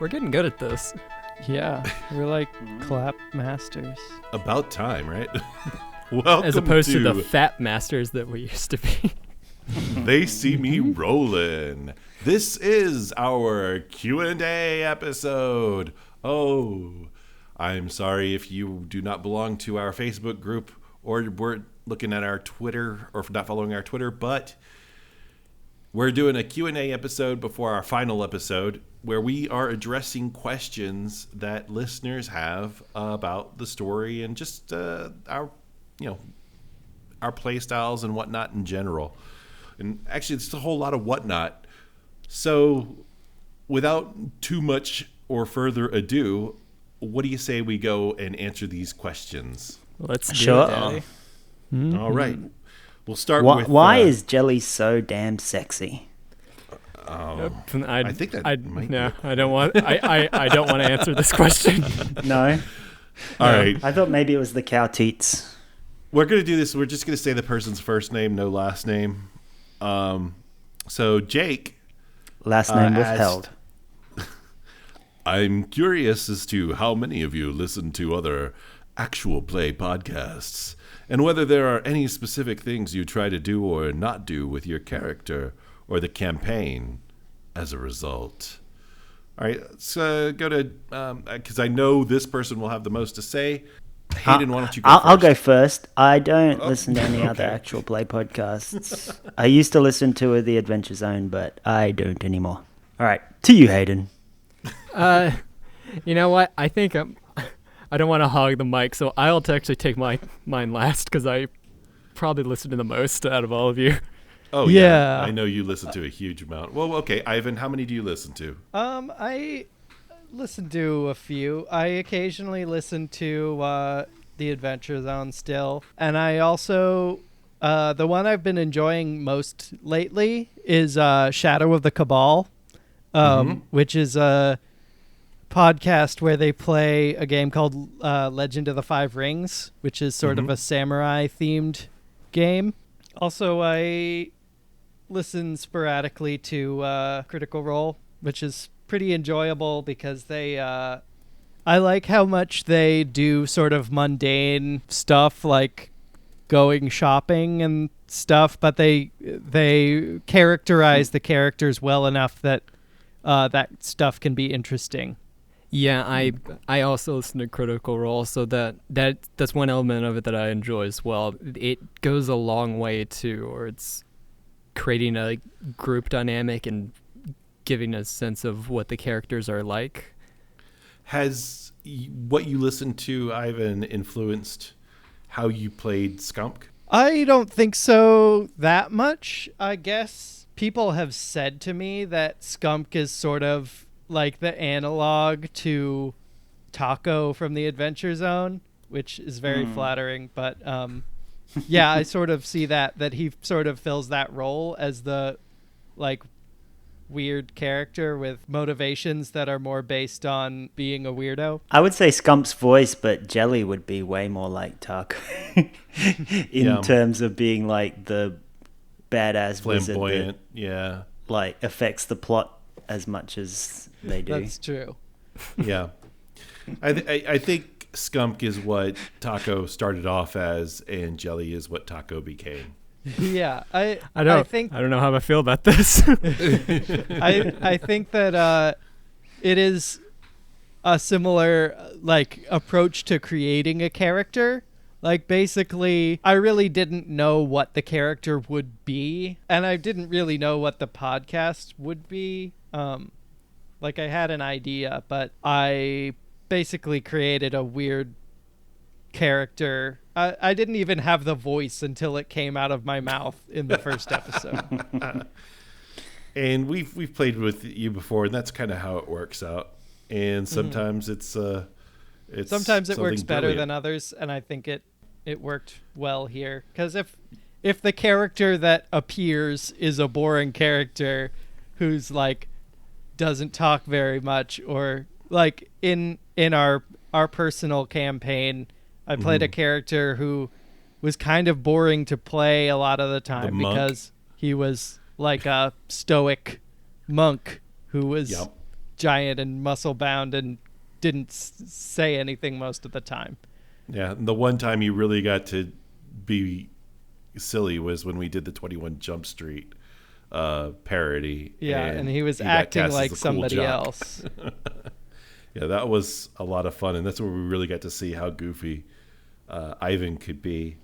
We're getting good at this. Yeah, we're like clap masters. About time, right? Welcome As opposed to the fat masters that we used to be. They See Me Rollin'. This is our Q&A episode. Oh, I'm sorry if you do not belong to our Facebook group or weren't looking at our Twitter or not following our Twitter, but we're doing a Q&A episode before our final episode where we are addressing questions that listeners have about the story and just our play styles and whatnot in general. And actually, it's a whole lot of whatnot. So without too much or further ado, what do you say we go and answer these questions? Let's do Sure. it, Daddy. All right. We'll start with... Why is jelly so damn sexy? I think that might be it. I don't want. I don't want to answer this question. No? All right. I thought maybe it was the cow teats. We're going to do this. We're just going to say the person's first name, no last name. So Jake... Last name asked, withheld. I'm curious as to how many of you listen to other actual play podcasts and whether there are any specific things you try to do or not do with your character or the campaign as a result. All right, let's go to, because I know this person will have the most to say. Hayden, why don't you go first? I'll go first. I don't listen to any other actual play podcasts. I used to listen to The Adventure Zone, but I don't anymore. All right, to you, Hayden. You know what? I think I don't want to hog the mic, so I'll actually take mine last because I probably listen to the most out of all of you. Oh, yeah. I know you listen to a huge amount. Well, okay, Ivan, how many do you listen to? I listen to a few. I occasionally listen to The Adventure Zone still. And I also, the one I've been enjoying most lately is Shadow of the Cabal, which is a podcast where they play a game called Legend of the Five Rings, which is sort of a samurai-themed game. Also, I listen sporadically to Critical Role, which is pretty enjoyable because they I like how much they do sort of mundane stuff like going shopping and stuff, but they characterize the characters well enough that that stuff can be interesting. Yeah, I also listen to Critical Role, so that's one element of it that I enjoy as well. It goes a long way towards creating a group dynamic and giving a sense of what the characters are like. Has what you listened to, Ivan, influenced how you played Skunk? I don't think so that much. I guess people have said to me that Skunk is sort of like the analog to Taco from the Adventure Zone, which is very flattering. But yeah, I sort of see that he sort of fills that role as the like weird character with motivations that are more based on being a weirdo. I would say Skump's voice, but Jelly would be way more like Taco in terms of being like the badass Flamboyant, wizard that, like affects the plot as much as they do. That's true. Yeah. I think Skunk is what Taco started off as, and Jelly is what Taco became. Yeah, I don't know how I feel about this. I think that it is a similar like approach to creating a character. Like basically, I really didn't know what the character would be, and I didn't really know what the podcast would be. Like I had an idea, but I basically created a weird character. I didn't even have the voice until it came out of my mouth in the first episode. And we've played with you before, and that's kind of how it works out. And sometimes it's sometimes it works better brilliant. than others, and I think it worked well here. Because if the character that appears is a boring character who's like doesn't talk very much, or like in our personal campaign, I played a character who was kind of boring to play a lot of the time because he was like a stoic monk who was giant and muscle bound and didn't say anything most of the time. Yeah, and the one time you really got to be silly was when we did the 21 Jump Street parody. Yeah, and he was got acting cast as like the cool somebody jock. else. Yeah, that was a lot of fun, and that's where we really got to see how goofy Ivan could be.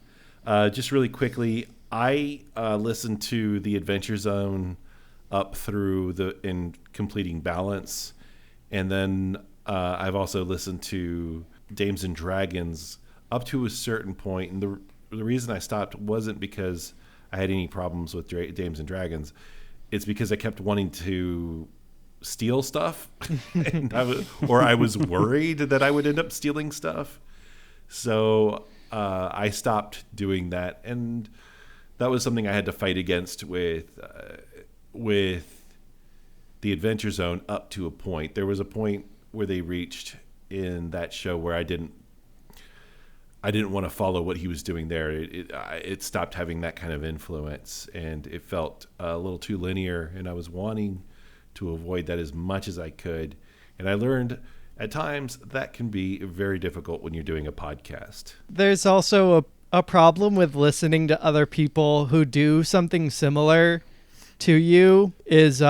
Just really quickly, I listened to the Adventure Zone up through in completing Balance, and then I've also listened to Dames and Dragons up to a certain point, and the reason I stopped wasn't because I had any problems with Dames and Dragons. It's because I kept wanting to steal stuff, and I was worried that I would end up stealing stuff. So I stopped doing that, and that was something I had to fight against with the Adventure Zone up to a point. There was a point where they reached in that show where I didn't want to follow what he was doing there. It stopped having that kind of influence, and it felt a little too linear, and I was wanting to avoid that as much as I could. And I learned at times that can be very difficult when you're doing a podcast. There's also a problem with listening to other people who do something similar to you is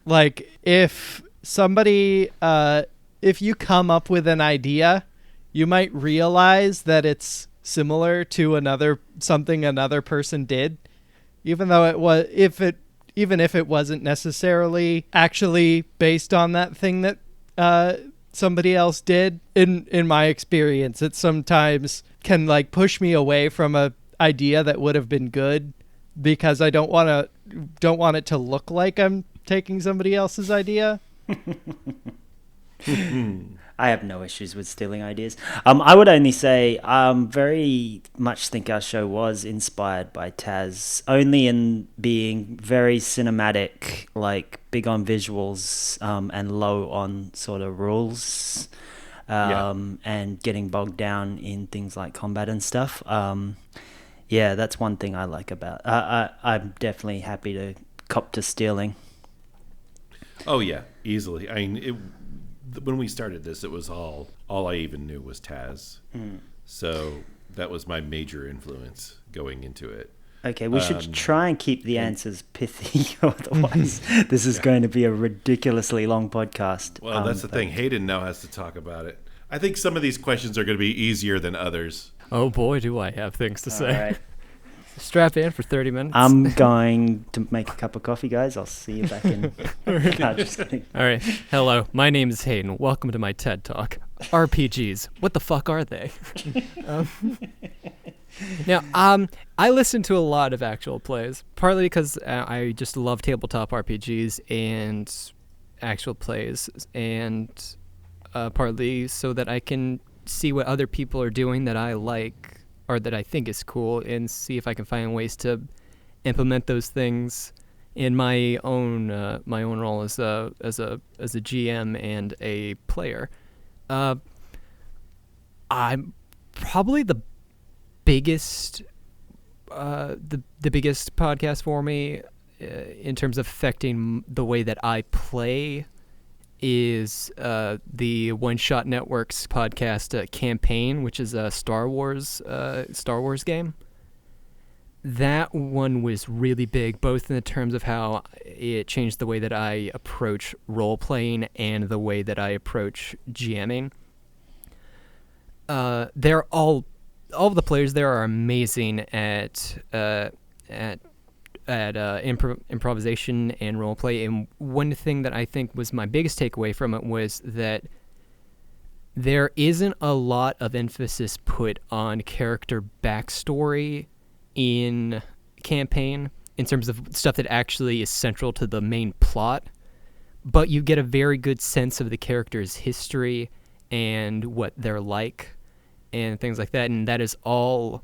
like if somebody if you come up with an idea, you might realize that it's similar to something another person did, even though even if it wasn't necessarily actually based on that thing that somebody else did. In my experience, it sometimes can like push me away from a idea that would have been good because I don't want it to look like I'm taking somebody else's idea. I have no issues with stealing ideas. I would only say very much think our show was inspired by Taz, only in being very cinematic, like big on visuals and low on sort of rules, and getting bogged down in things like combat and stuff. Yeah, that's one thing I like about. I'm definitely happy to cop to stealing. Oh yeah, easily. I mean, when we started this, it was all I even knew was Taz. So that was my major influence going into it. Okay, we should try and keep the answers pithy, otherwise this is going to be a ridiculously long podcast. Well, that's the thing. Hayden now has to talk about it. I think some of these questions are going to be easier than others. Oh boy, do I have things to say. All right. Strap in for 30 minutes. I'm going to make a cup of coffee, guys. I'll see you back in. No, just kidding. All right. Hello, my name is Hayden. Welcome to my TED Talk. RPGs. What the fuck are they? Now, I listen to a lot of actual plays, partly because I just love tabletop RPGs and actual plays, and partly so that I can see what other people are doing that I like or that I think is cool, and see if I can find ways to implement those things in my own role as a GM and a player. I'm probably the biggest biggest podcast for me in terms of affecting the way that I play is the One Shot Network's podcast Campaign, which is a Star Wars game. That one was really big, both in the terms of how it changed the way that I approach role playing and the way that I approach GMing. They're all of the players there are amazing at improvisation and role play, and one thing that I think was my biggest takeaway from it was that there isn't a lot of emphasis put on character backstory in Campaign in terms of stuff that actually is central to the main plot, but you get a very good sense of the character's history and what they're like and things like that, and that is all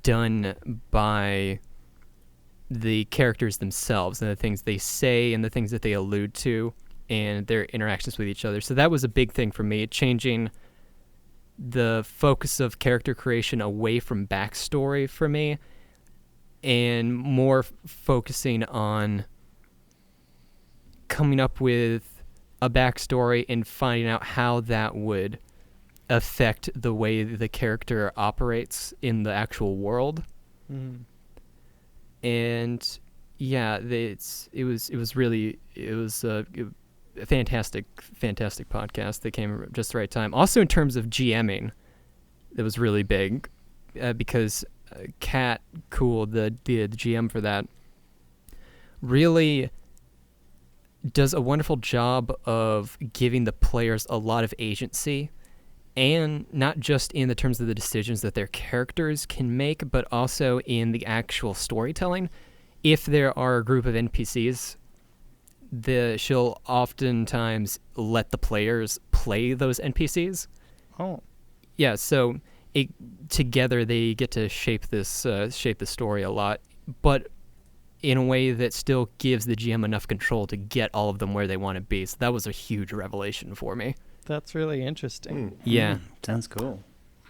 done by the characters themselves and the things they say and the things that they allude to and their interactions with each other. So that was a big thing for me, changing the focus of character creation away from backstory for me and more focusing on coming up with a backstory and finding out how that would affect the way the character operates in the actual world. Mhm. And yeah, it was a fantastic podcast that came at just the right time. Also, in terms of GMing, it was really big because Kat Cool, the GM for that, really does a wonderful job of giving the players a lot of agency, and not just in the terms of the decisions that their characters can make, but also in the actual storytelling. If there are a group of NPCs, she'll oftentimes let the players play those NPCs. Oh. Yeah, so together they get to shape the story a lot, but in a way that still gives the GM enough control to get all of them where they want to be. So that was a huge revelation for me. That's really interesting. Yeah. Sounds cool.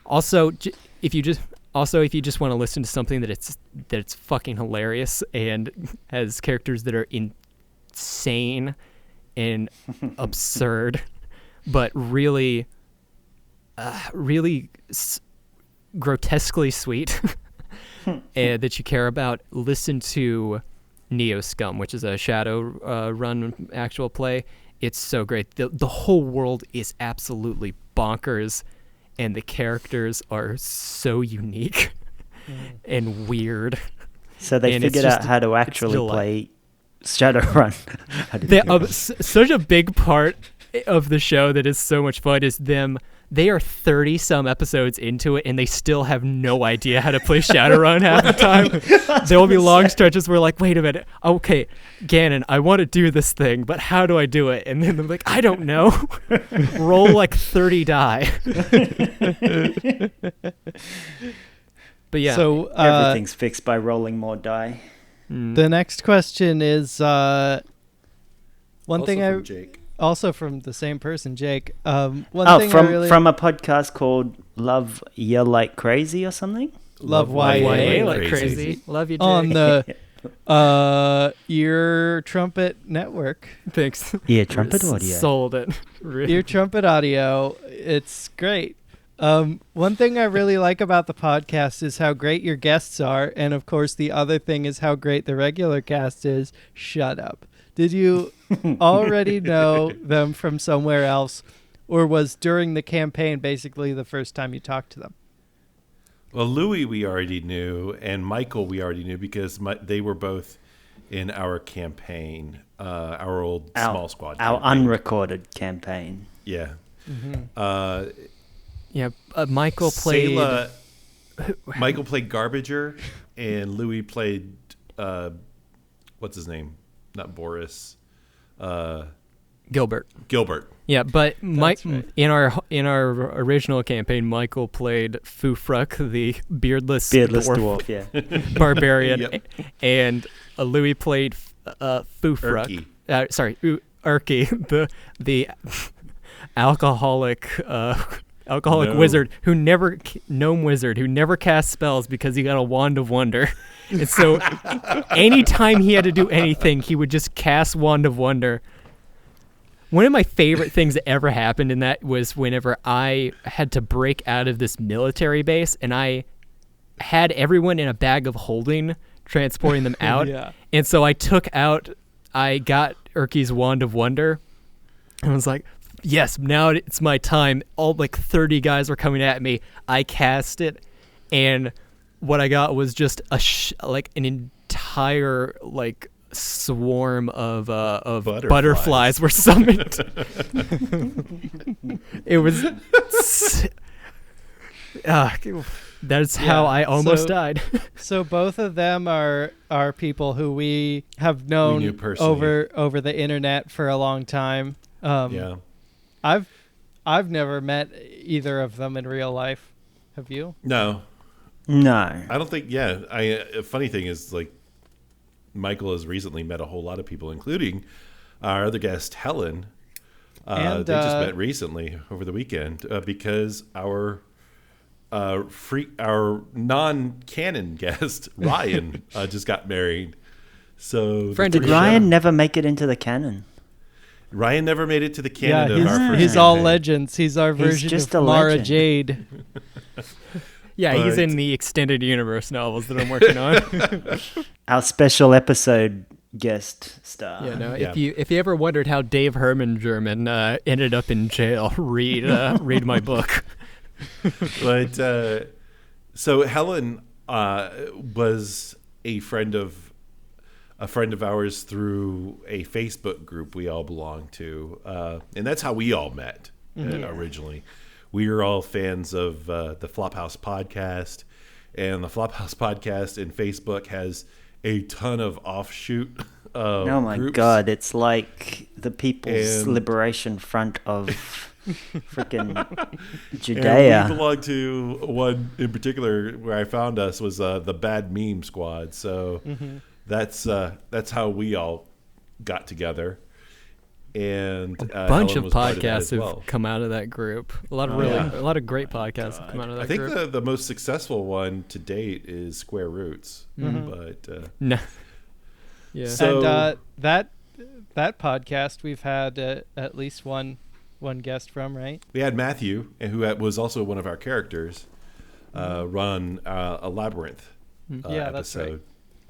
Also, if you just want to listen to something that's fucking hilarious and has characters that are insane and absurd, but really, grotesquely sweet, and that you care about, listen to Neo Scum, which is a Shadow run actual play. It's so great. The whole world is absolutely bonkers, and the characters are so unique and weird. So they And it's figured out just- how to it's actually delight. play Shadowrun. I didn't do it. Such a big part of the show that is so much fun is them. They are 30 some episodes into it, and they still have no idea how to play Shadowrun half the time. There will be long stretches where, like, wait a minute, okay, Ganon, I want to do this thing, but how do I do it? And then they're like, I don't know. Roll like 30 die. But yeah, So Everything's fixed by rolling more die. the next question is one thing Also from Jake. also from the same person, Jake. One Oh, thing I really from a podcast called Love Ya Like Crazy or something? love YA YA YA like like crazy. crazy. Love you, Jake. on the Ear Trumpet Network. Thanks. Yeah, trumpet audio. Sold it. Ear Trumpet Audio. It's great. One thing I really like about the podcast is how great your guests are, and of course the other thing is how great the regular cast is. Shut up. Did you already know them from somewhere else, or was during the campaign basically the first time you talked to them? Well, Louis we already knew, and Michael we already knew because they were both in our campaign, our old small squad. Our campaign. unrecorded campaign. Yeah. Yeah, Michael played. Sayla- Michael played Garbager, and Louis played what's his name? Not Boris. Gilbert. Gilbert. Yeah, but Mike right. in our original campaign, Michael played Fufruk, the beardless dwarf, yeah. barbarian, Yep. and Louis played Fufruk. Urki, the alcoholic No. wizard gnome wizard who never cast spells because he got a wand of wonder. And so anytime he had to do anything, he would just cast Wand of Wonder. One of my favorite things that ever happened in that was whenever I had to break out of this military base and I had everyone in a bag of holding, transporting them out. Yeah. And so I got Urki's Wand of Wonder and I was like, yes, now it's my time. All like 30 guys were coming at me. I cast it, and what I got was just an entire like swarm of butterflies were summoned. It was that's how I almost died. So both of them are people who we have known knew personally. over the internet for a long time. Yeah. I've never met either of them in real life. Have you? No, No. I don't think. Yeah. A funny thing is, like, Michael has recently met a whole lot of people, including our other guest, Helen. And, they just met recently over the weekend because our non-canon guest Ryan just got married. So Friend the of Did the three- Ryan never make it into the canon? Ryan never made it to the Yeah, canon of our first he's all campaign. legends. He's our He's version just of a Mara legend. Jade. Yeah, he's But- in the extended universe novels that I'm working on. Our special episode guest star. Yeah, no. Yeah. If you ever wondered how Dave Herman German ended up in jail, read my book. But so Helen was a friend of ours through a Facebook group we all belong to, and that's how we all met originally. We were all fans of the Flophouse podcast, and the Flophouse podcast in Facebook has a ton of offshoot. Oh my groups. God! It's like the People's And- Liberation Front of freaking And Judea. we belong to one in particular where I found us was the Bad Meme Squad. So that's how we all got together. And A bunch Helen of was part that podcasts as have well. come out of that group. A lot of a lot of great podcasts have come out of that I think group. the most successful one to date is Square Roots, but No. Yeah. So- And that podcast we've had at least one guest from, right? we had Matthew, who was also one of our characters, run a Labyrinth Yeah, that's episode. right.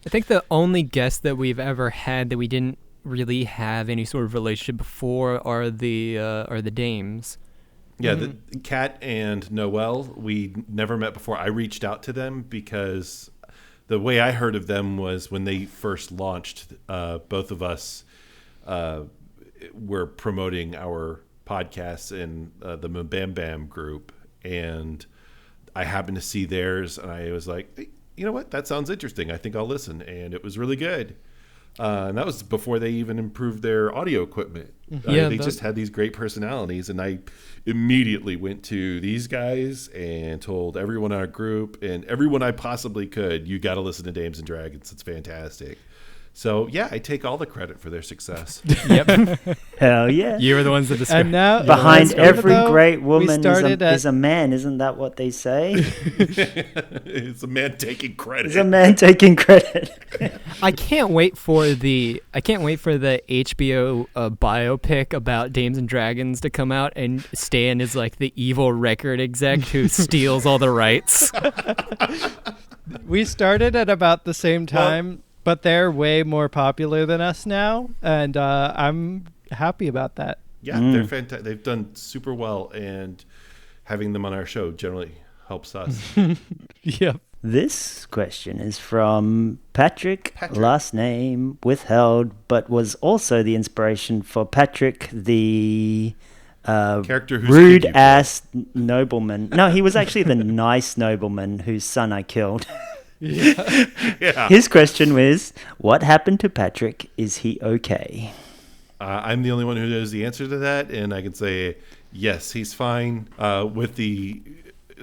I think the only guests that we've ever had that we didn't really have any sort of relationship before are the dames. Yeah, the Kat and Noelle, we never met before. I reached out to them because the way I heard of them was when they first launched, both of us were promoting our podcasts in the Bam Bam group, and I happened to see theirs, and I was like, hey, you know what? That sounds interesting. I think I'll listen, and it was really good. And that was before they even improved their audio equipment. Yeah, They that- just had these great personalities, and I immediately went to these guys and told everyone in our group and everyone I possibly could, you got to listen to Dames and Dragons. It's fantastic. So, yeah, I take all the credit for their success. Yep. Hell yeah! You were the ones that discovered. And now Behind even every though great we woman started is a man. Isn't that what they say? It's a man taking credit. Is a man taking credit? I can't wait for the HBO biopic about Dames and Dragons to come out, and Stan is like the evil record exec who steals all the rights. we started at about the same time, but they're way more popular than us now, and I'm happy about that. Yeah, they're fantastic. They've done super well, and having them on our show generally helps us. Yep. This question is from Patrick, last name withheld, but was also the inspiration for Patrick, the Character who's rude kid you ass nobleman. No, he was actually the nice nobleman whose son I killed. Yeah. His question was, what happened to Patrick? Is he okay? I'm the only one who knows the answer to that, and I can say, yes, he's fine, with the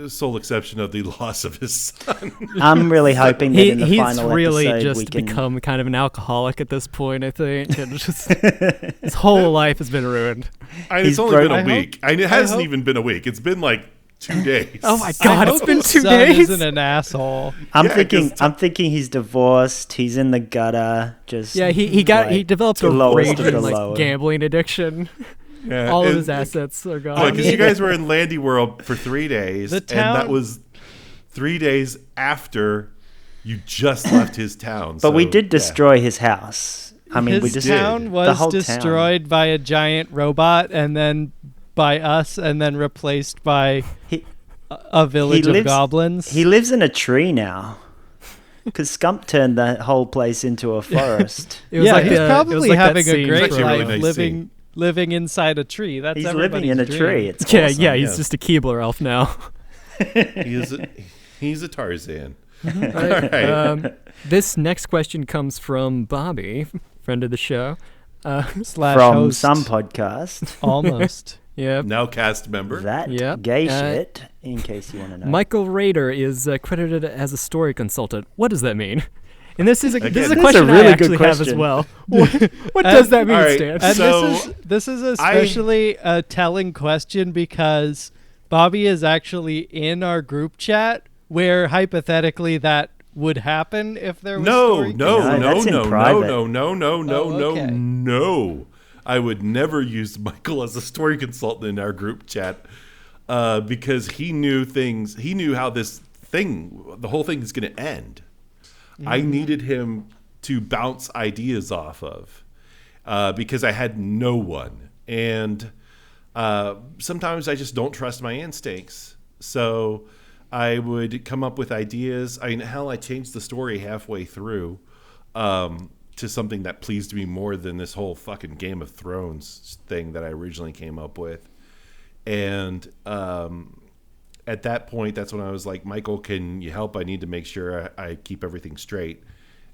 sole exception of the loss of his son. I'm really hoping that in the He's final really episode we just can... become kind of an alcoholic at this point, I think. And just, his whole life has been ruined. And He's it's only been broke- a week. It hasn't even been a week. It's been like 2 days. Oh my God, I it's hope been his 2 son days. Isn't an asshole. I'm Yeah, thinking 'cause I'm thinking he's divorced. He's in the gutter. Just Yeah, he like, developed to a lowest of raging the like lower. gambling addiction. Yeah, All of and- his assets are gone. Because you guys were in Landy World for 3 days, The and that town- was 3 days after you just left his town. But we So, did yeah. destroy his house. I mean, we His just town the was whole town. destroyed by a giant robot, and then by us, and then replaced by He- a village of lives- goblins. He lives in a tree now. Because Scump turned the whole place into a forest. It was yeah, like he's it was probably like that having a scene great It's actually a life really nice living inside a tree. That's He's living everybody's in a dream. tree. It's Yeah, awesome. yeah, he's yeah. just a Keebler elf now. He's a Tarzan. All right. This next question comes from Bobby, friend of the show. Slash From host. some podcast. Almost. Yeah. Now cast member. That Yep. gay Uh, shit, in case you want to know. Michael Rader is credited as a story consultant. What does that mean? And this is a Again, this is a that's question a really I good actually have as question. well. What does that mean, all right, Stan? And So, this is especially a telling question because Bobby is actually in our group chat where hypothetically that would happen if there was No, story. no, No, no, that's in no, no, private. no, no, no, no, Oh, no, okay. no. I would never use Michael as a story consultant in our group chat because he knew things. He knew how the whole thing is going to end. I needed him to bounce ideas off of because I had no one. And sometimes I just don't trust my instincts. So I would come up with ideas. I mean, hell, I changed the story halfway through to something that pleased me more than this whole fucking Game of Thrones thing that I originally came up with. And at that point, that's when I was like, Michael, can you help? I need to make sure I keep everything straight.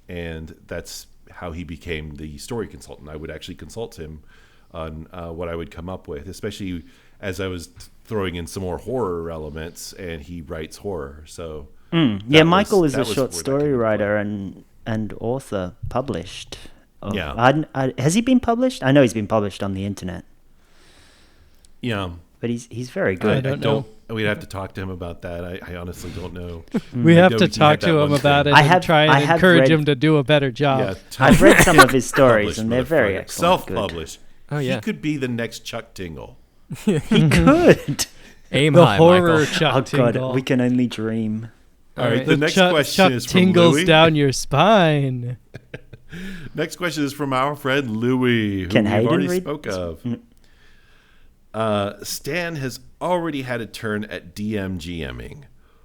And that's how he became the story consultant. I would actually consult him on what I would come up with, especially as I was throwing in some more horror elements, and he writes horror. So Michael is a short story writer and author, published. Has he been published? I know he's been published on the internet. Yeah, but he's very good. I don't know. We'd have to talk to him about that. I honestly don't know. We have to talk to him about it and try and encourage him to do a better job. Yeah, I've read some of his stories, and they're very excellent. Self-published. Oh yeah, he could be the next Chuck Tingle. He could. Aim The high, horror Michael. Chuck Tingle. God, we can only dream. All right, The the next Chuck question is from tingles Louis. down your spine. Next question is from our friend Louis, who Can we've Hayden already read? spoke of. Stan has already had a turn at GMing.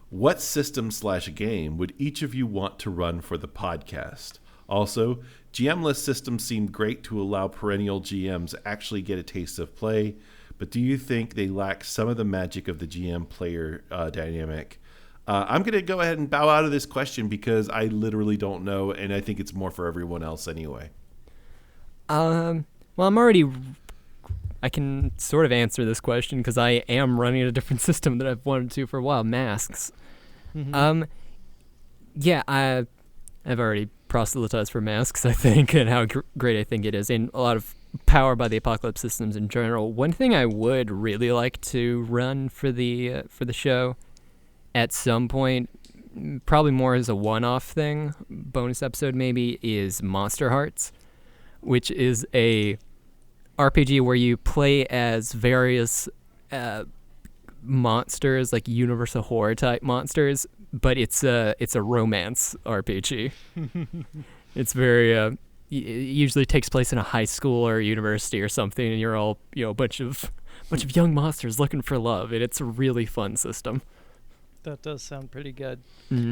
What system/game would each of you want to run for the podcast? Also, GM-less systems seem great to allow perennial GMs actually get a taste of play, but do you think they lack some of the magic of the GM player dynamic? I'm going to go ahead and bow out of this question because I literally don't know, and I think it's more for everyone else anyway. Well, I can sort of answer this question because I am running a different system that I've wanted to for a while, Masks. Yeah, I've already proselytized for Masks, I think, and how great I think it is, and a lot of power by the Apocalypse systems in general. One thing I would really like to run for the show at some point, probably more as a one-off thing, bonus episode maybe, is Monster Hearts, which is a RPG where you play as various monsters, like universal horror type monsters, but it's a romance RPG. It's very it usually takes place in a high school or a university or something, and you're all a bunch of young monsters looking for love, and it's a really fun system. That does sound pretty good. Mm-hmm.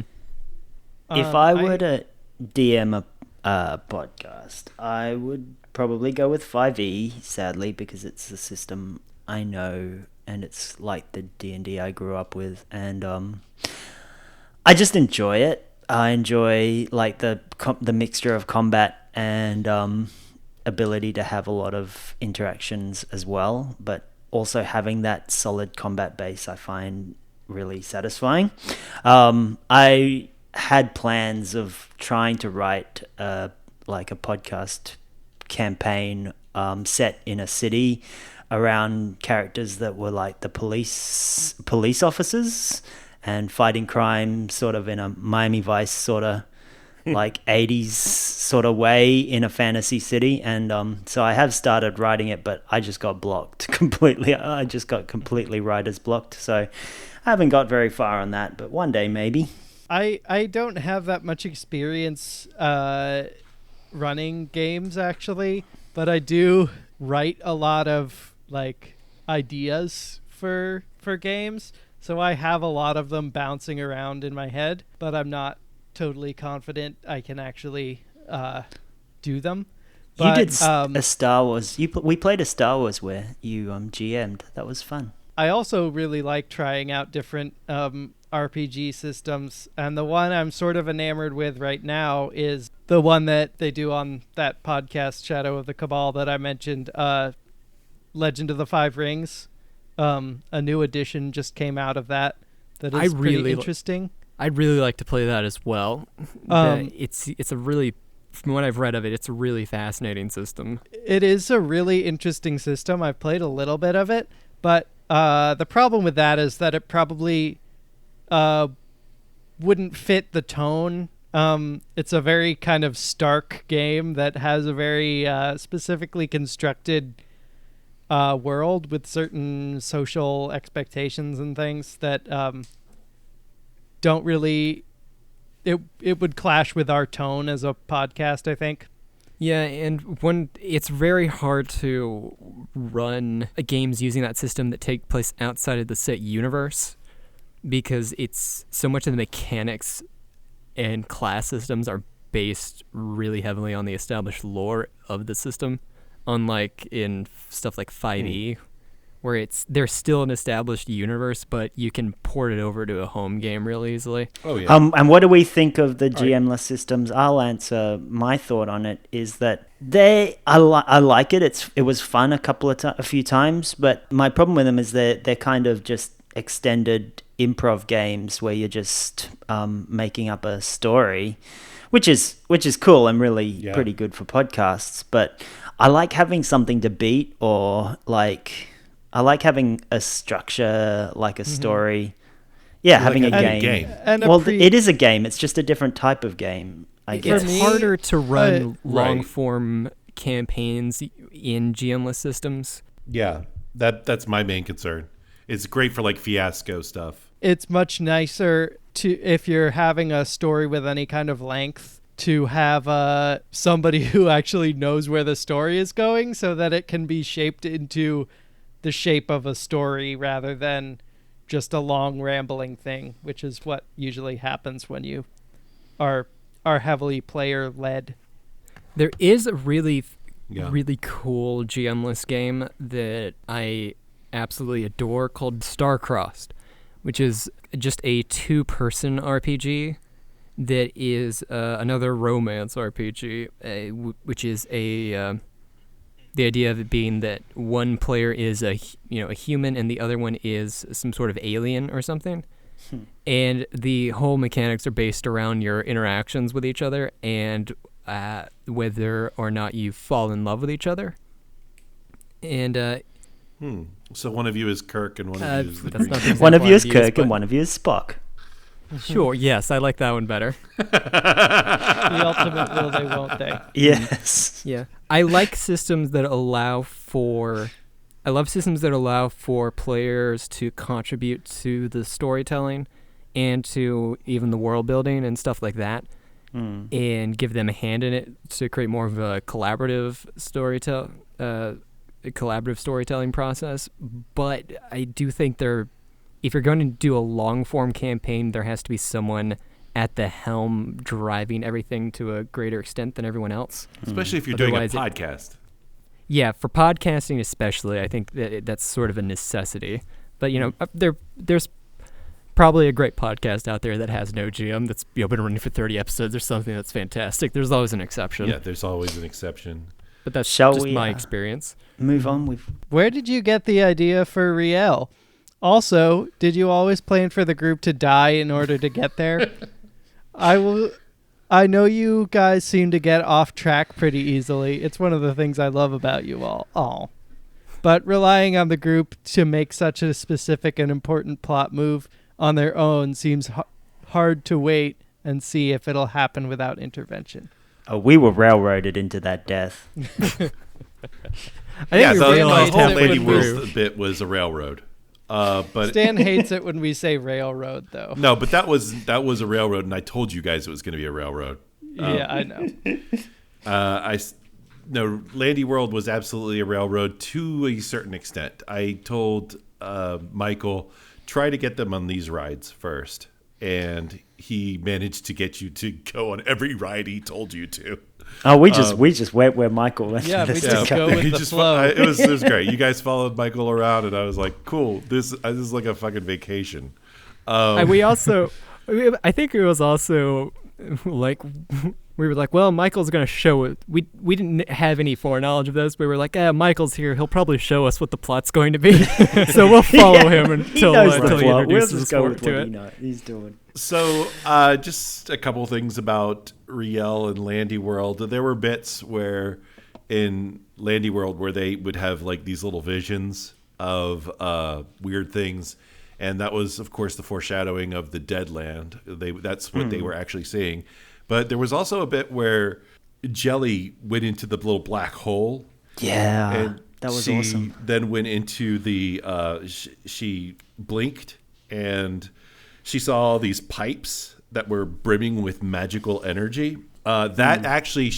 If I were to DM a podcast, I would probably go with 5e, sadly, because it's the system I know, and it's like the D&D I grew up with, and I just enjoy it. I enjoy like the mixture of combat and ability to have a lot of interactions as well, but also having that solid combat base I find really satisfying. I had plans of trying to write like a podcast campaign set in a city around characters that were like the police officers and fighting crime sort of in a Miami Vice sort of like 80s sort of way in a fantasy city. And so I have started writing it, but I just got blocked completely. I just got completely writer's blocked. So I haven't got very far on that, but one day maybe. I don't have that much experience running games actually, but I do write a lot of like ideas for games. So I have a lot of them bouncing around in my head, but I'm not totally confident I can actually do them. But, you did a Star Wars. We played a Star Wars where you GM'd. That was fun. I also really like trying out different RPG systems, and the one I'm sort of enamored with right now is the one that they do on that podcast, Shadow of the Cabal, that I mentioned, Legend of the Five Rings. A new edition just came out of that is pretty interesting. I'd really like to play that as well. It's a really, from what I've read of it, it's a really fascinating system. It is a really interesting system. I've played a little bit of it, but the problem with that is that it probably wouldn't fit the tone It's a very kind of stark game that has a very specifically constructed world with certain social expectations and things that don't really. It would clash with our tone as a podcast, I think. Yeah, and when it's very hard to run games using that system that take place outside of the set universe, because it's so much of the mechanics and class systems are based really heavily on the established lore of the system, unlike in stuff like 5e, where there's still an established universe, but you can port it over to a home game real easily. Oh yeah. And what do we think of the GM-less systems? I'll answer. My thought on it is that I like it. It was fun a few times, but my problem with them is they're kind of just extended improv games where you're just making up a story, which is cool and really pretty good for podcasts. But I like having something to beat, or I like having a structure, like a story. Yeah, having a game. And it is a game. It's just a different type of game, I guess. It's harder to run long-form campaigns in GM-less systems. Yeah, that's my main concern. It's great for like fiasco stuff. It's much nicer if you're having a story with any kind of length, to have somebody who actually knows where the story is going, so that it can be shaped into the shape of a story rather than just a long rambling thing, which is what usually happens when you are heavily player led. There is a really cool GM-less game that I absolutely adore called Starcrossed, which is just a 2-person RPG that is another romance RPG, which is the idea of it being that one player is a human and the other one is some sort of alien or something. And the whole mechanics are based around your interactions with each other and whether or not you fall in love with each other. And so one of you is Kirk and one of you is the Green. One of you is Kirk and one of you is Spock. Sure, yes, I like that one better. The ultimate will they, won't they? Yes. Yeah. I like systems that allow for players to contribute to the storytelling and to even the world building and stuff like that, and give them a hand in it to create more of a collaborative storytelling process. But I do think if you're going to do a long-form campaign, there has to be someone at the helm driving everything to a greater extent than everyone else. Especially if you're doing a podcast. Yeah, for podcasting especially, I think that's sort of a necessity. But, there's probably a great podcast out there that has no GM that's been running for 30 episodes or something that's fantastic. There's always an exception. Yeah, there's always an exception. But that's my experience. Move on. Where did you get the idea for Riel? Also, did you always plan for the group to die in order to get there? I know you guys seem to get off track pretty easily. It's one of the things I love about you all. But relying on the group to make such a specific and important plot move on their own seems hard to wait and see if it'll happen without intervention. Oh, we were railroaded into that death. I think the whole Lady Wolf bit was a railroad. But Stan hates it when we say railroad, though. No, but that was a railroad, and I told you guys it was going to be a railroad. Yeah, I know. Landy World was absolutely a railroad to a certain extent. I told Michael, try to get them on these rides first, and he managed to get you to go on every ride he told you to. Oh, we just went where Michael went. Yeah, we just go with the flow. It was great. You guys followed Michael around, and I was like, cool. This is like a fucking vacation. I think it was also like we were like, well, Michael's going to show it. We didn't have any foreknowledge of this. We were like, Michael's here. He'll probably show us what the plot's going to be. So we'll follow him until he introduces us to it. He's doing. So just a couple things about Riel and Landy World. There were bits where in Landy World where they would have like these little visions of weird things. And that was, of course, the foreshadowing of the Dead Land. That's what they were actually seeing. But there was also a bit where Jelly went into the little black hole. Yeah, And that was she awesome. then went into the, she blinked and she saw all these pipes that were brimming with magical energy. That actually,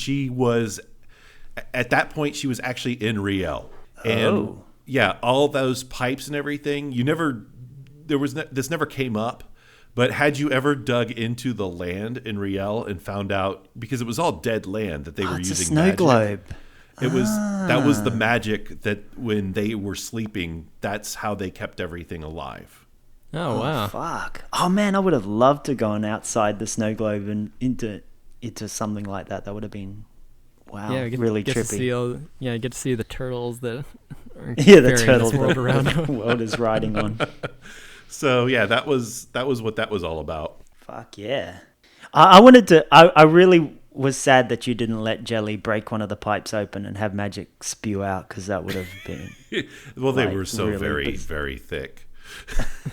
at that point, she was actually in Riel. And yeah, all those pipes and everything, this never came up. But had you ever dug into the land in Riel and found out, because it was all dead land that they were It's using a snow magic. globe. That was the magic that when they were sleeping, that's how they kept everything alive. Oh, wow. Fuck. Oh man, I would have loved to gone outside the snow globe and into something like that. That would have been really get trippy. Get to see the turtles that are Yeah, the carrying turtles this world that around. the world is riding on. So yeah, that was what that was all about. Fuck yeah. I wanted to. I really was sad that you didn't let Jelly break one of the pipes open and have magic spew out, because that would have been. Well, they like, were so really very, big. very thick.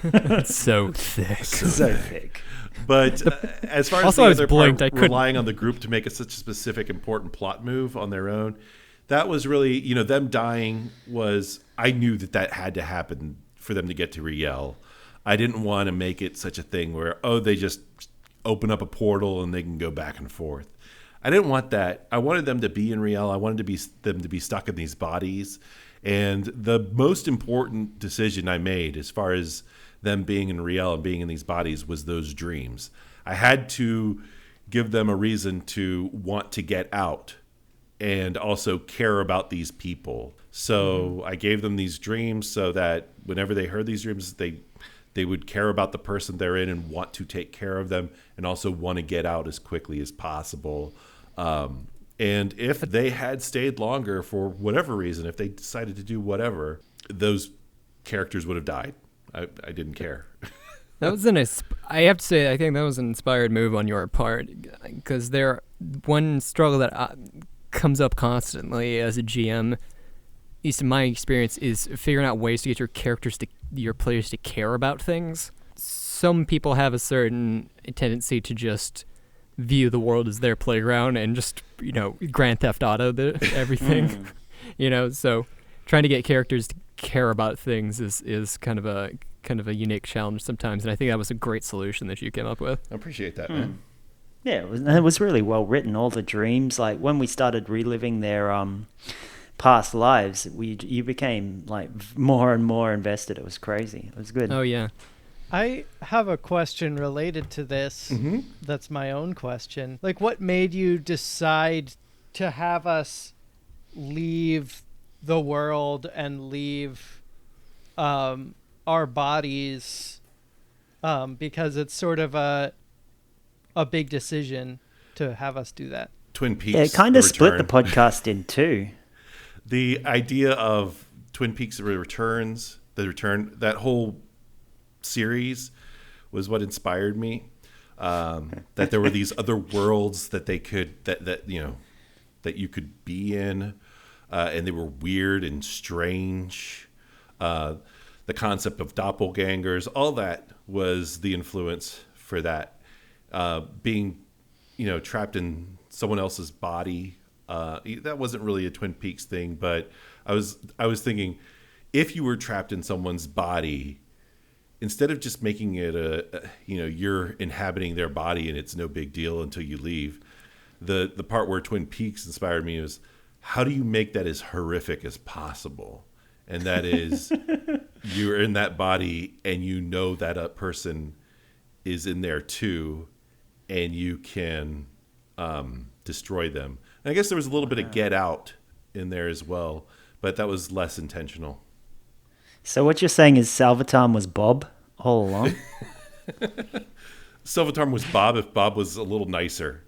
It's so thick. So thick. But as far as Also, the I was other blinked. part, I couldn't- relying on the group to make such a specific, important plot move on their own, that was really, them dying was, I knew that had to happen for them to get to Riel. I didn't want to make it such a thing where, they just open up a portal and they can go back and forth. I didn't want that. I wanted them to be in Riel. I wanted them to be stuck in these bodies. And the most important decision I made as far as them being in Riel and being in these bodies was those dreams. I had to give them a reason to want to get out and also care about these people. So I gave them these dreams so that whenever they heard these dreams, they would care about the person they're in and want to take care of them and also want to get out as quickly as possible. And if they had stayed longer for whatever reason, if they decided to do whatever, those characters would have died. I didn't care. That was I have to say, I think that was an inspired move on your part, because one struggle that comes up constantly as a GM, at least in my experience, is figuring out ways to get your players to care about things. Some people have a certain tendency to just view the world as their playground and just, Grand Theft Auto everything. So trying to get characters to care about things is kind of a unique challenge sometimes, and I think that was a great solution that you came up with. I appreciate that, man. Yeah, it was really well written. All the dreams, like when we started reliving their past lives, you became like more and more invested. It was crazy. It was good. Oh yeah. I have a question related to this. Mm-hmm. That's my own question. Like, what made you decide to have us leave the world and leave our bodies? Because it's sort of a big decision to have us do that. Twin Peaks. Yeah, it kind of split the Return. podcast in two. The idea of Twin Peaks Returns, that whole series was what inspired me. That there were these other worlds that they could that you could be in, and they were weird and strange. The concept of doppelgangers, all that was the influence for that. Being, trapped in someone else's body. That wasn't really a Twin Peaks thing, but I was thinking, if you were trapped in someone's body, instead of just making it you're inhabiting their body and it's no big deal until you leave, the part where Twin Peaks inspired me was, how do you make that as horrific as possible? And that is, you're in that body and that a person is in there too, and you can destroy them. And I guess there was a little bit of Get Out in there as well, but that was less intentional. So what you're saying is Salvatore was Bob all along? Salvatore was Bob if Bob was a little nicer.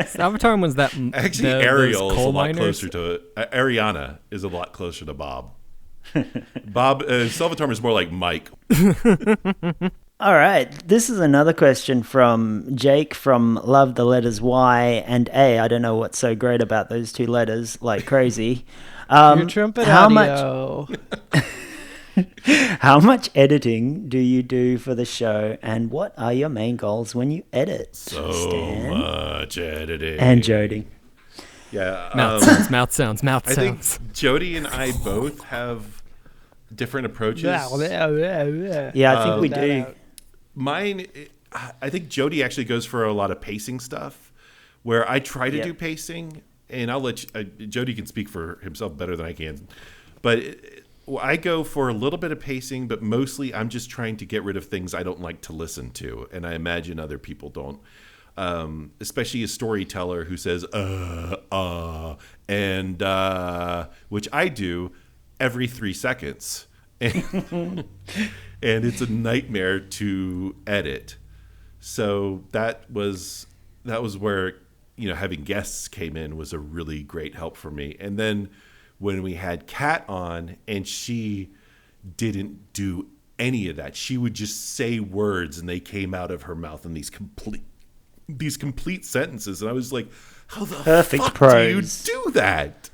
Salvatore was that. Actually, Ariel is a lot closer to Ariana is a lot closer to Bob. Salvatore is more like Mike. All right. This is another question from Jake from Love the Letters Y and A. I don't know what's so great about those two letters, like crazy. Your trumpet how audio. How much editing do you do for the show, and what are your main goals when you edit? So Stan much editing. and Jody. Yeah. Mouth sounds. I think Jody and I both have different approaches. Yeah, I think we do. Mine, I think Jody actually goes for a lot of pacing stuff, where I try to Yep. do pacing, and I'll let Jody can speak for himself better than I can. But I go for a little bit of pacing, but mostly I'm just trying to get rid of things I don't like to listen to, and I imagine other people don't. Especially a storyteller who says and which I do every 3 seconds, and it's a nightmare to edit. So that was where having guests came in was a really great help for me. And then when we had Kat on, and she didn't do any of that, she would just say words and they came out of her mouth in these complete sentences, and I was like, how the Perfect fuck prose. do you do that?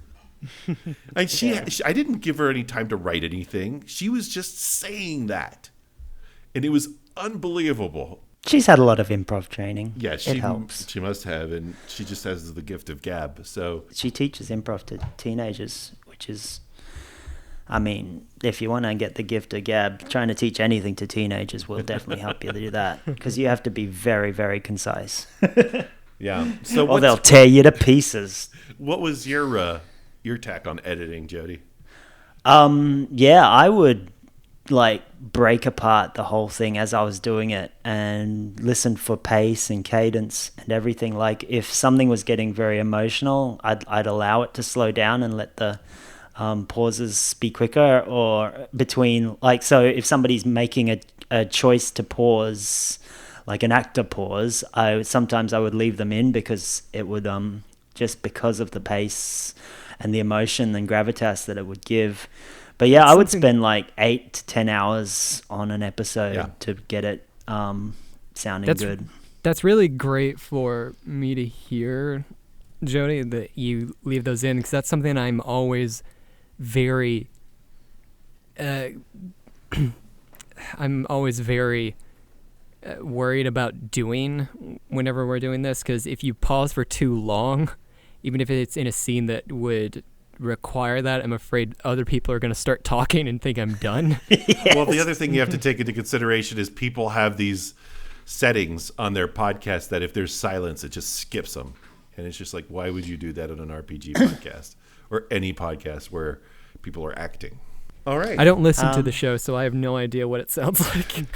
And I didn't give her any time to write anything. She was just saying that, and it was unbelievable. She's had a lot of improv training. Yeah, it helps. She must have, and she just has the gift of gab. So She teaches improv to teenagers, which is, I mean, if you want to get the gift of gab, trying to teach anything to teenagers will definitely help you do that, because you have to be very, very concise, yeah. So or they'll tear you to pieces. what was your tack on editing, Jody? Yeah, I would break apart the whole thing as I was doing it and listen for pace and cadence and everything. Like if something was getting very emotional, I'd allow it to slow down and let the pauses be quicker, or between, so if somebody's making a choice to pause, like an actor pause, sometimes I would leave them in, because it would just because of the pace and the emotion and gravitas that it would give. But yeah, I would spend 8 to 10 hours on an episode to get it sounding good. That's really great for me to hear, Jody, that you leave those in, because that's something I'm always very worried about doing whenever we're doing this, because if you pause for too long, even if it's in a scene that would require that, I'm afraid other people are going to start talking and think I'm done. Well, the other thing you have to take into consideration is people have these settings on their podcast that if there's silence, it just skips them. And it's just like, why would you do that on an RPG podcast or any podcast where people are acting? All right. I don't listen to the show, so I have no idea what it sounds like.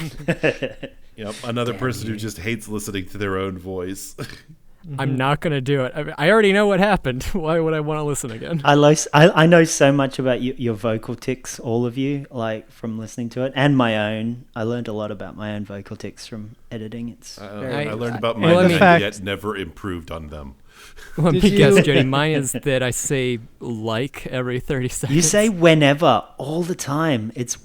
Yep, another person who just hates listening to their own voice. I'm not going to do it. I already know what happened. Why would I want to listen again? I know so much about your vocal tics, all of you, from listening to it, and my own. I learned a lot about my own vocal tics from editing. I learned about mine, and I yet never improved on them. Let me guess, Jody. Mine is that I say every 30 seconds. You say whenever all the time. It's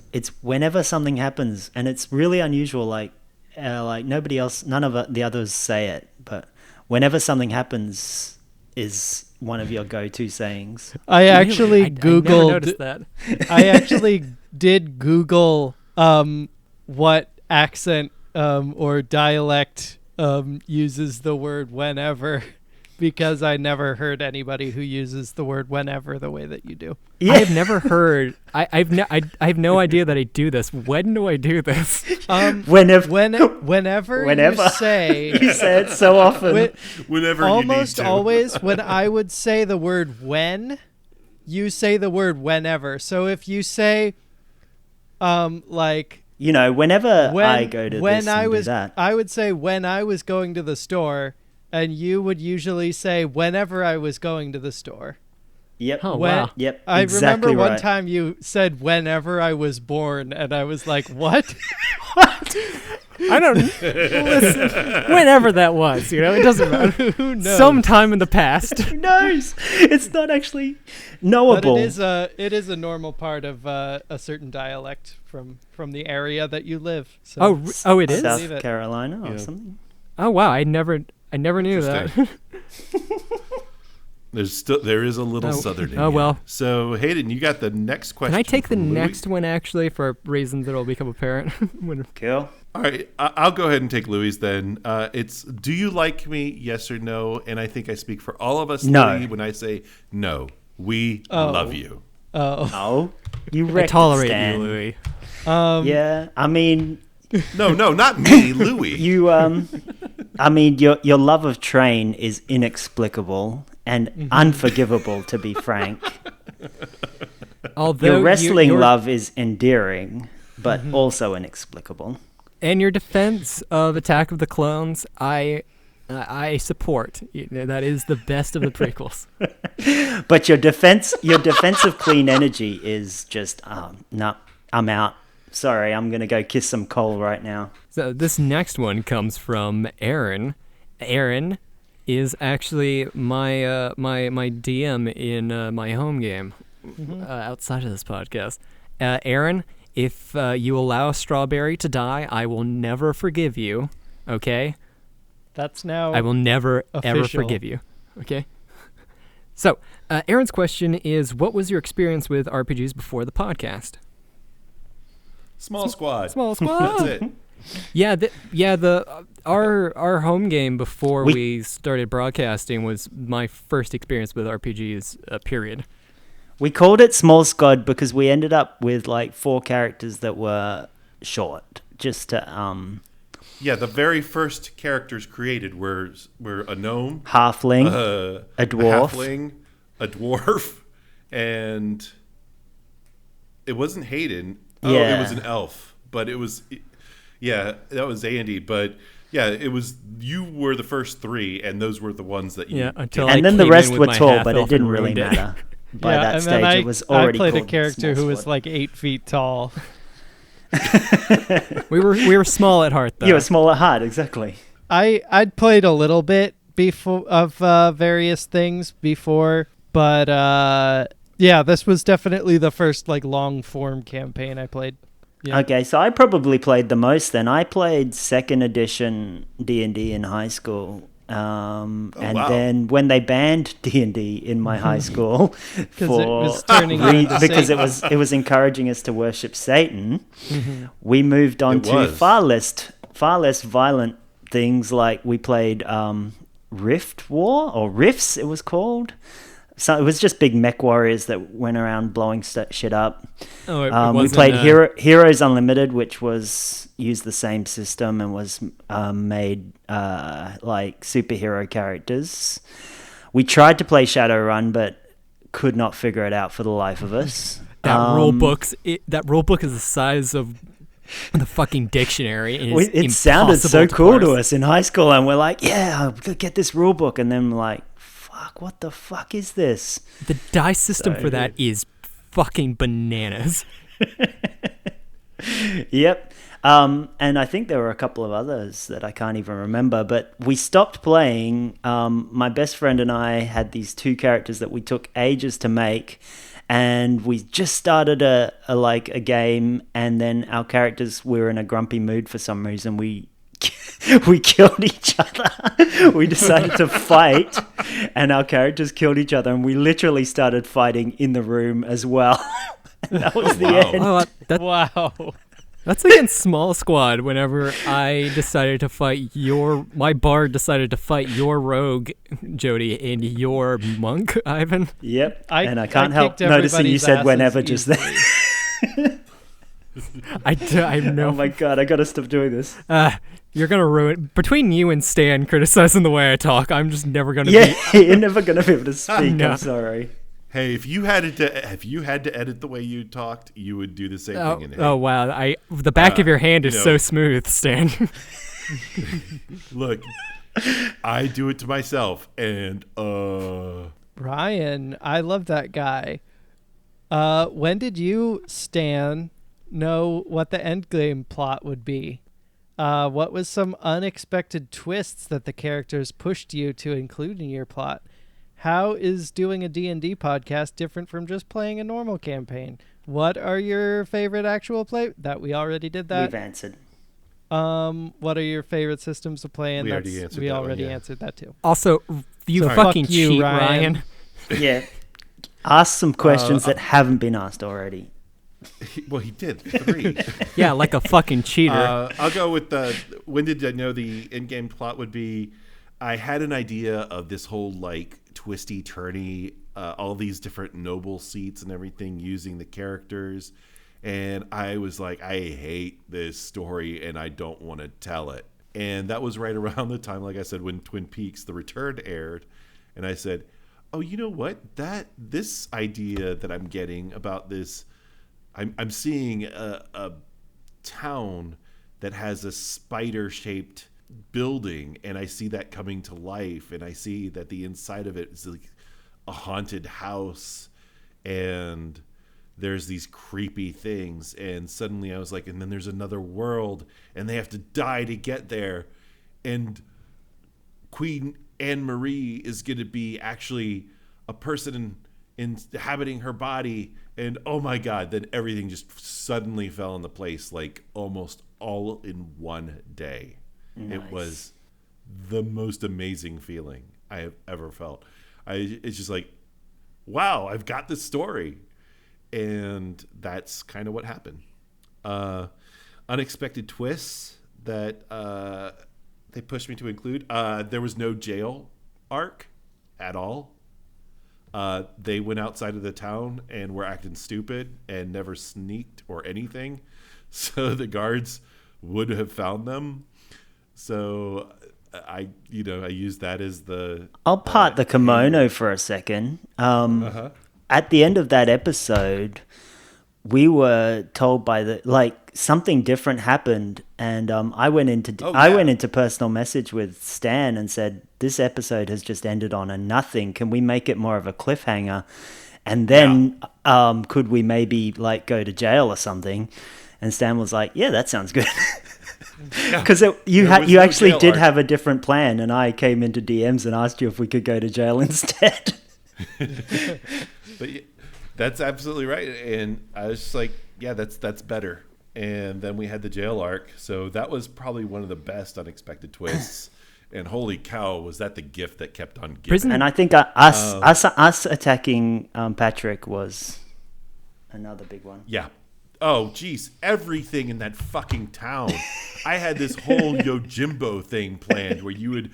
whenever something happens, and it's really unusual. Nobody else, none of the others say it, but whenever something happens is one of your go-to sayings. I actually Googled. I never noticed that. I actually did Google what accent or dialect uses the word whenever, because I never heard anybody who uses the word whenever the way that you do. Yeah. I have never heard. I have no idea that I do this. When do I do this? Whenever you say, you say it so often. Whenever almost you need to. always when I would say the word when, you say the word whenever. So if you say, whenever I go to when this I and was, do that. I would say when I was going to the store, and you would usually say whenever I was going to the store. Yep. Oh, wow. Yep. I exactly remember one right. time you said whenever I was born, and I was like, what? What? I don't listen. Whenever that was, it doesn't matter. Who knows? Sometime in the past. Who knows? It's not actually knowable. But it is a normal part of a certain dialect from the area that you live. So It is? South Carolina or something. Oh wow, I never knew that. There is a little southern in oh, you. well. So Hayden, you got the next question. Can I take the from Louis? next one, actually, for reasons that will become apparent? When- Cool. All right, I'll go ahead and take Louis then. It's, do you like me, yes or no? And I think I speak for all of us, No. Louis, when I say no. We Oh. love you. Oh. Oh, you I wrecked tolerate it, Stan. you, Louis. Yeah, I mean, No, not me, Louis. you I mean, your love of Train is inexplicable and unforgivable, to be frank. Although Your wrestling your- love is endearing, but also inexplicable. and your defense of Attack of the Clones, I support. That is the best of the prequels. But your defensive clean energy is just no, I'm out. Sorry, I'm gonna go kiss some coal right now. So this next one comes from Aaron. Aaron is actually my my DM in my home game outside of this podcast. Aaron, if you allow Strawberry to die, I will never forgive you. Okay, That's now. I will never ever official. forgive you. Okay. So Aaron's question is, what was your experience with RPGs before the podcast? Small squad. Small squad. That's it. Our home game before We- we started broadcasting was my first experience with RPGs. Period. We called it Small Squad because we ended up with like 4 characters that were short, just to Yeah, the very first characters created were a gnome, halfling, a dwarf. halfling, a dwarf, and it wasn't Hayden. Oh, Yeah. it was an elf, but it was, yeah, that was Andy. But yeah, it was, you were the first 3, and those were the ones that you. Yeah, until I And then the came rest in with were my tall, but it half-elf didn't and really ruined it. matter. By yeah, that and stage, then it was already I played a called character Small who was Squad. like 8 feet tall. We were small at heart, though. You were small at heart, exactly. I'd played a little bit before of various things before, but yeah, this was definitely the first like long form campaign I played. Yeah. Okay, so I probably played the most then. I played 2nd edition D&D in high school. And wow. then when they banned D&D in my high school Because it was for turning you into because Satan. it was encouraging us to worship Satan, we moved on It to was. far less violent things. Like we played Rift War or Rifts, it was called. So it was just big mech warriors that went around blowing shit up. Oh, it We wasn't, played Heroes Unlimited, which was used the same system and was made like superhero characters. We tried to play Shadowrun, but could not figure it out for the life of us. That rule book is the size of the fucking dictionary. And It sounded so cool to us in high school, and we're like, "Yeah, I'll get this rule book," and then we're like, "Fuck, what the fuck is this?" The dice system So- for that is fucking bananas. Yep. And I think there were a couple of others that I can't even remember, but we stopped playing. My best friend and I had these 2 characters that we took ages to make, and we just started a game, and then our characters were in a grumpy mood for some reason. We killed each other. We decided to fight, and our characters killed each other, and we literally started fighting in the room as well. And that was the Wow. end. Oh, Wow. that's against Small Squad. Whenever I decided to fight my bard decided to fight your rogue, Jody, and your monk, Ivan. Yep. I And I can't kicked help noticing you everybody's said whenever asses just then. I know. Oh my god, I gotta stop doing this. You're gonna ruin between you and Stan criticizing the way I talk. I'm just never gonna Yeah, you're never gonna be able to speak. No. I'm sorry. Hey, if you had to edit the way you talked, you would do the same Oh, thing. In oh wow! The back of your hand is you so know. smooth, Stan. Look, I do it to myself, and Ryan, I love that guy. When did you, Stan, know what the endgame plot would be? What was some unexpected twists that the characters pushed you to include in your plot? How is doing a D&D podcast different from just playing a normal campaign? What are your favorite actual play? That we already did that. We've answered. What are your favorite systems to play in? We already answered that one, already yeah. answered that too. Also, you So fucking fuck you, cheat, Ryan. Ryan. Yeah. Ask some questions that haven't been asked already. Well, he did 3. Yeah, like a fucking cheater. I'll go with when did I know the in-game plot would be? I had an idea of this whole like twisty turny, all these different noble seats and everything using the characters, and I was like, I hate this story and I don't want to tell it. And that was right around the time, like I said, when Twin Peaks: The Return aired, and I said, oh, you know what? This idea that I'm getting about this. I'm seeing a town that has a spider-shaped building, and I see that coming to life, and I see that the inside of it is like a haunted house, and there's these creepy things, and suddenly I was like, and then there's another world, and they have to die to get there, and Queen Anne-Marie is going to be actually a person inhabiting her body. And oh my God, then everything just suddenly fell into place, like almost all in one day. Nice. It was the most amazing feeling I have ever felt. It's just like, wow, I've got this story. And that's kind of what happened. Unexpected twists that they pushed me to include. There was no jail arc at all. They went outside of the town and were acting stupid and never sneaked or anything. So the guards would have found them. So I used that as the... I'll part the kimono for a second. At the end of that episode, we were told something different happened, and I went into personal message with Stan and said, this episode has just ended on a nothing. Can we make it more of a cliffhanger? And then could we maybe go to jail or something? And Stan was like, yeah, that sounds good. Because you actually did have a different plan, and I came into DMs and asked you if we could go to jail instead. But that's absolutely right. And I was just like, yeah, that's better. And then we had the jail arc. So that was probably one of the best unexpected twists. And holy cow, was that the gift that kept on giving. And I think us attacking Patrick was another big one. Yeah. Oh, geez. Everything in that fucking town. I had this whole Yojimbo thing planned where you would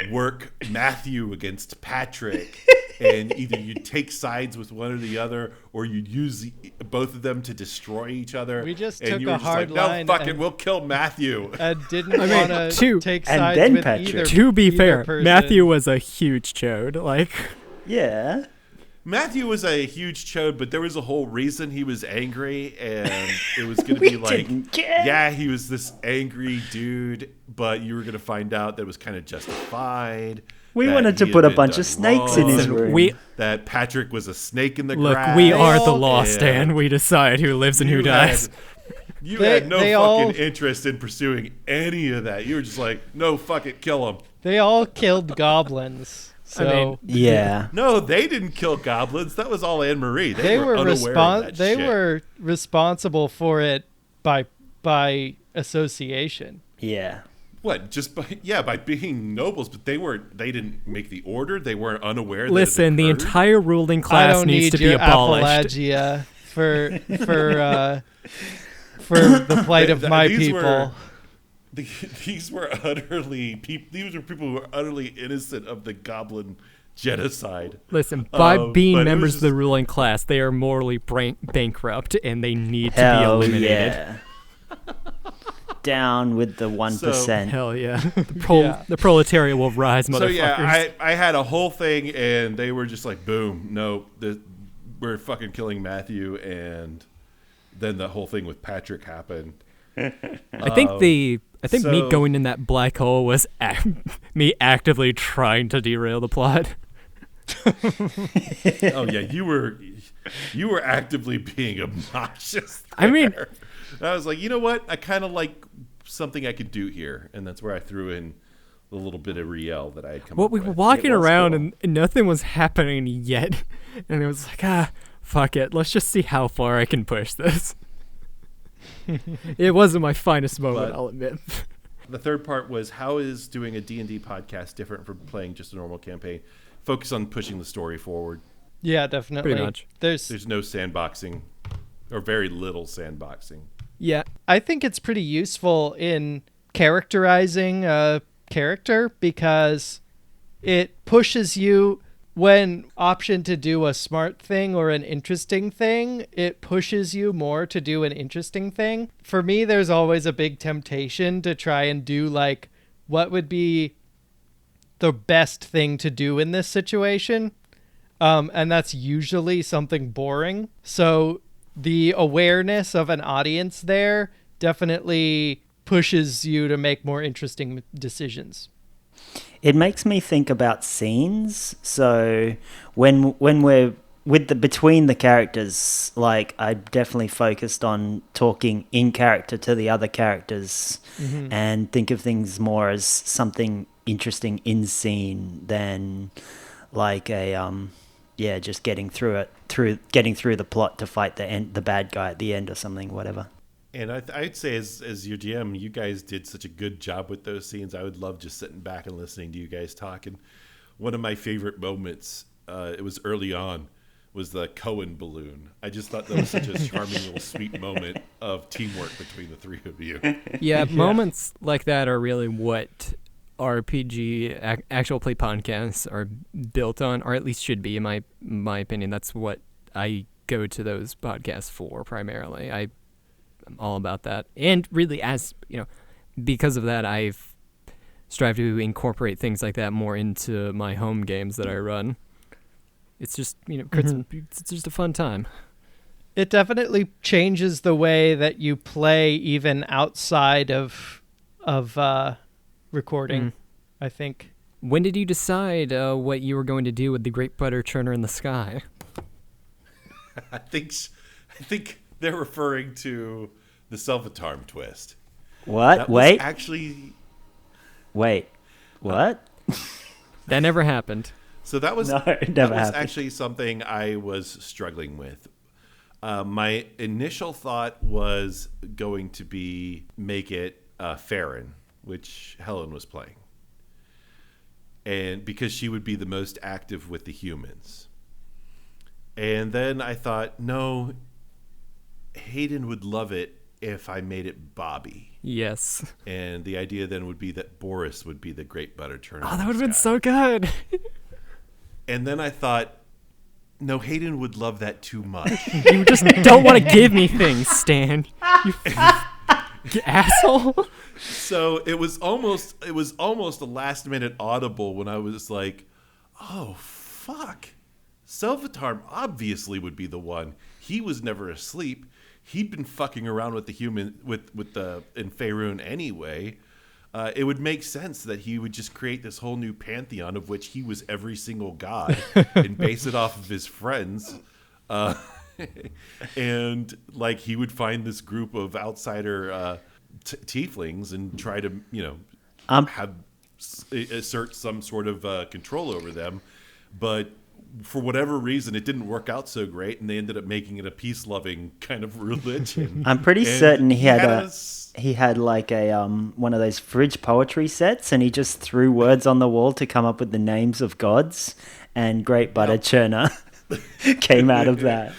work Matthew against Patrick. And either you'd take sides with one or the other, or you'd use both of them to destroy each other. We just and took you were a just hard like, line. No, fuck it, we'll kill Matthew. And didn't want to take and sides then with Patrick. either. To be either fair, person. Matthew was a huge chode. Yeah. Matthew was a huge chode, but there was a whole reason he was angry, and it was going to be like, yeah, he was this angry dude, but you were going to find out that it was kind of justified. We wanted to put a bunch of snakes in his room. That Patrick was a snake in the Look, grass. we are the law, Stan. We decide who lives and who dies. You had no fucking interest in pursuing any of that. You were just like, no, fuck it, kill him. They all killed goblins. So yeah. No, they didn't kill goblins. That was all Anne-Marie. They were unaware of that They shit. were responsible for it by association. Yeah. What? Just by being nobles, but they didn't make the order. They weren't unaware. Listen, that the entire ruling class needs to be abolished. Apologia for the plight of my people. These were people who were utterly innocent of the goblin genocide. Listen, by being members of the just... ruling class, they are morally bankrupt, and they need to be eliminated. Yeah. Down with the 1%. Hell yeah. The proletariat will rise, motherfuckers. So yeah, I had a whole thing, and they were just like, boom, no, we're fucking killing Matthew, and then the whole thing with Patrick happened. I think me going in that black hole was me actively trying to derail the plot. Oh yeah, you were actively being obnoxious there. I mean, I was like, you know what? I kind of like something I could do here, and that's where I threw in the little bit of Riel that I had come up we with. were walking around cool. and nothing was happening yet, and it was like, fuck it, let's just see how far I can push this. It wasn't my finest moment, I'll admit. The third part was, how is doing a D&D podcast different from playing just a normal campaign? Focus on pushing the story forward. Yeah, definitely. Pretty much. There's no sandboxing, or very little sandboxing. Yeah. I think it's pretty useful in characterizing a character because it pushes you when option to do a smart thing or an interesting thing, it pushes you more to do an interesting thing. For me, there's always a big temptation to try and do like what would be the best thing to do in this situation. And that's usually something boring. So the awareness of an audience there definitely pushes you to make more interesting decisions. It makes me think about scenes. So when we're between the characters, like I definitely focused on talking in character to the other characters and think of things more as something interesting in scene than like a just getting through the plot to fight the bad guy at the end or something, whatever. And I'd say as your DM, you guys did such a good job with those scenes. I would love just sitting back and listening to you guys talk. And one of my favorite moments, it was early on, was the Cohen balloon. I just thought that was such a charming little sweet moment of teamwork between the three of you. Yeah, moments like that are really what RPG actual play podcasts are built on, or at least should be, in my opinion. That's what I go to those podcasts for primarily. I'm all about that, and really, as you know, because of that, I've strived to incorporate things like that more into my home games that I run. It's just it's just a fun time. It definitely changes the way that you play, even outside of recording. I think. When did you decide what you were going to do with the Great Butter Churner in the Sky? I think they're referring to the Self-Atarm twist. What? That Wait. was actually. Wait. What? That never happened. So that was No, it never that was happened. actually something I was struggling with. My initial thought was going to be make it Farron, which Helen was playing, and because she would be the most active with the humans. And then I thought, no, Hayden would love it if I made it Bobby. Yes. And the idea then would be that Boris would be the Great Butter Churner. Oh, that would have been so good. And then I thought, no, Hayden would love that too much. You just don't want to give me things, Stan. You asshole. So it was almost a last minute audible when I was like, oh fuck. Self-Atarm obviously would be the one. He was never asleep. He'd been fucking around with the human in Faerun anyway. It would make sense that he would just create this whole new pantheon of which he was every single god and base it off of his friends. And like he would find this group of outsider tieflings and try to, assert some sort of control over them. But for whatever reason, it didn't work out so great, and they ended up making it a peace-loving kind of religion. I'm pretty certain he had like a one of those fridge poetry sets, and he just threw words on the wall to come up with the names of gods, and Great Butter Churner came out of that.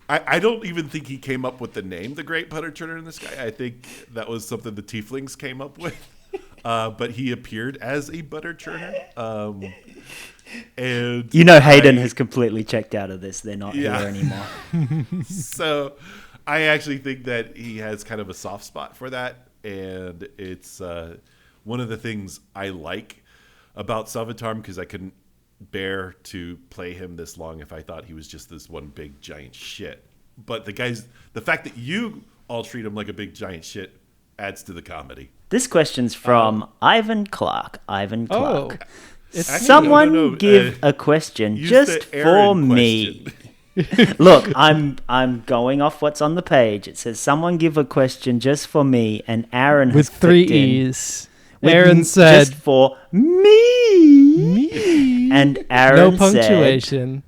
I don't even think he came up with the name, the Great Butter Churner in the Sky. I think that was something the tieflings came up with. But he appeared as a butter churner. And Hayden has completely checked out of this. They're not here anymore. So I actually think that he has kind of a soft spot for that. And it's one of the things I like about Self-Atarm, because I couldn't bear to play him this long if I thought he was just this one big giant shit. But the fact that you all treat him like a big giant shit adds to the comedy. This question's from Ivan Clark. Ivan Clark. Oh, it's Someone give a question just for me. Look, I'm going off what's on the page. It says someone give a question just for me, and Aaron has with 3 clicked in E's. Aaron said, just for me. And Aaron no punctuation.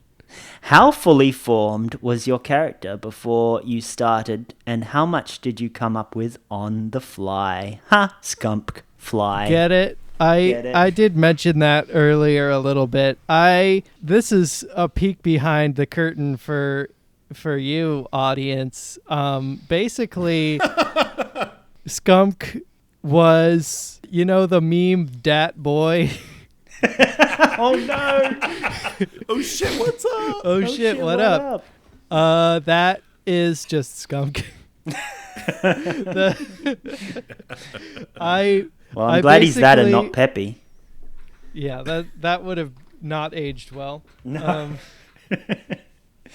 How fully formed was your character before you started, and how much did you come up with on the fly? Ha, skunk fly. Get it? Get it? I did mention that earlier a little bit. This is a peek behind the curtain for you audience. Basically Skunk was, you know, the meme Dat Boy. Oh no! Oh shit, what's up? Oh shit, what up? That is just Skunk. Well, I'm glad he's that and not Peppy. Yeah, that would have not aged well. No.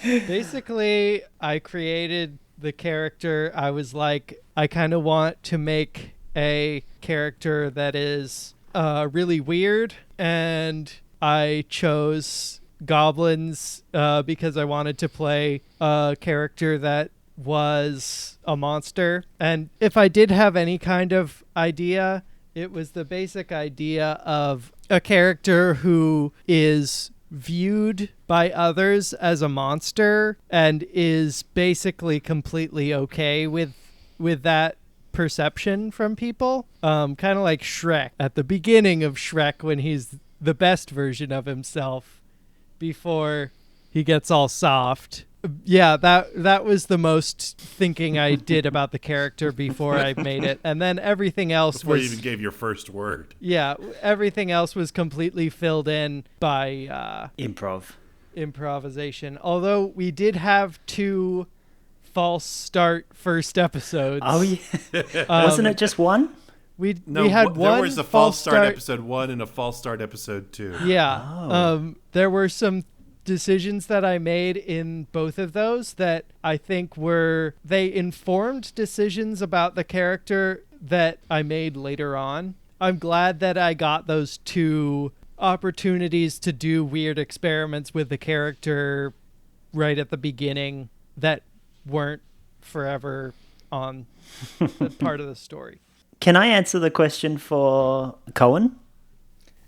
Basically, I created the character. I was like, I kind of want to make a character that is really weird, and I chose goblins because I wanted to play a character that was a monster. And if I did have any kind of idea, it was the basic idea of a character who is viewed by others as a monster and is basically completely okay with that perception from people. Kind of like Shrek at the beginning of Shrek when he's the best version of himself before he gets all soft. Yeah, that was the most thinking I did about the character before I made it. And then everything else Before was... you even gave your first word. Yeah, everything else was completely filled in by... improvisation. Although we did have 2 false start first episodes. Oh, yeah. Wasn't it just one? We had one. There was a false start episode 1 and a false start episode 2. Yeah. Oh. There were some decisions that I made in both of those that I think they informed decisions about the character that I made later on. I'm glad that I got those 2 opportunities to do weird experiments with the character right at the beginning that weren't forever on that part of the story. Can I answer the question for Cohen?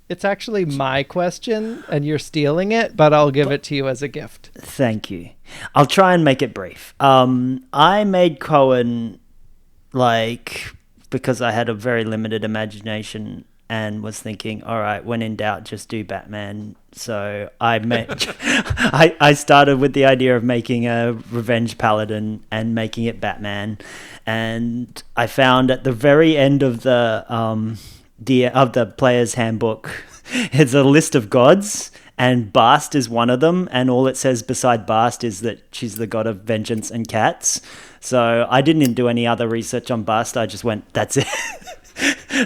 It's actually my question, and you're stealing it, but I'll give it to you as a gift. Thank you. I'll try and make it brief. I made Cohen, because I had a very limited imagination and was thinking, all right, when in doubt, just do Batman. So I started with the idea of making a revenge paladin and making it Batman. And I found at the very end of the player's handbook, it's a list of gods, and Bast is one of them, and all it says beside Bast is that she's the god of vengeance and cats. So I didn't do any other research on Bast. I just went, that's it.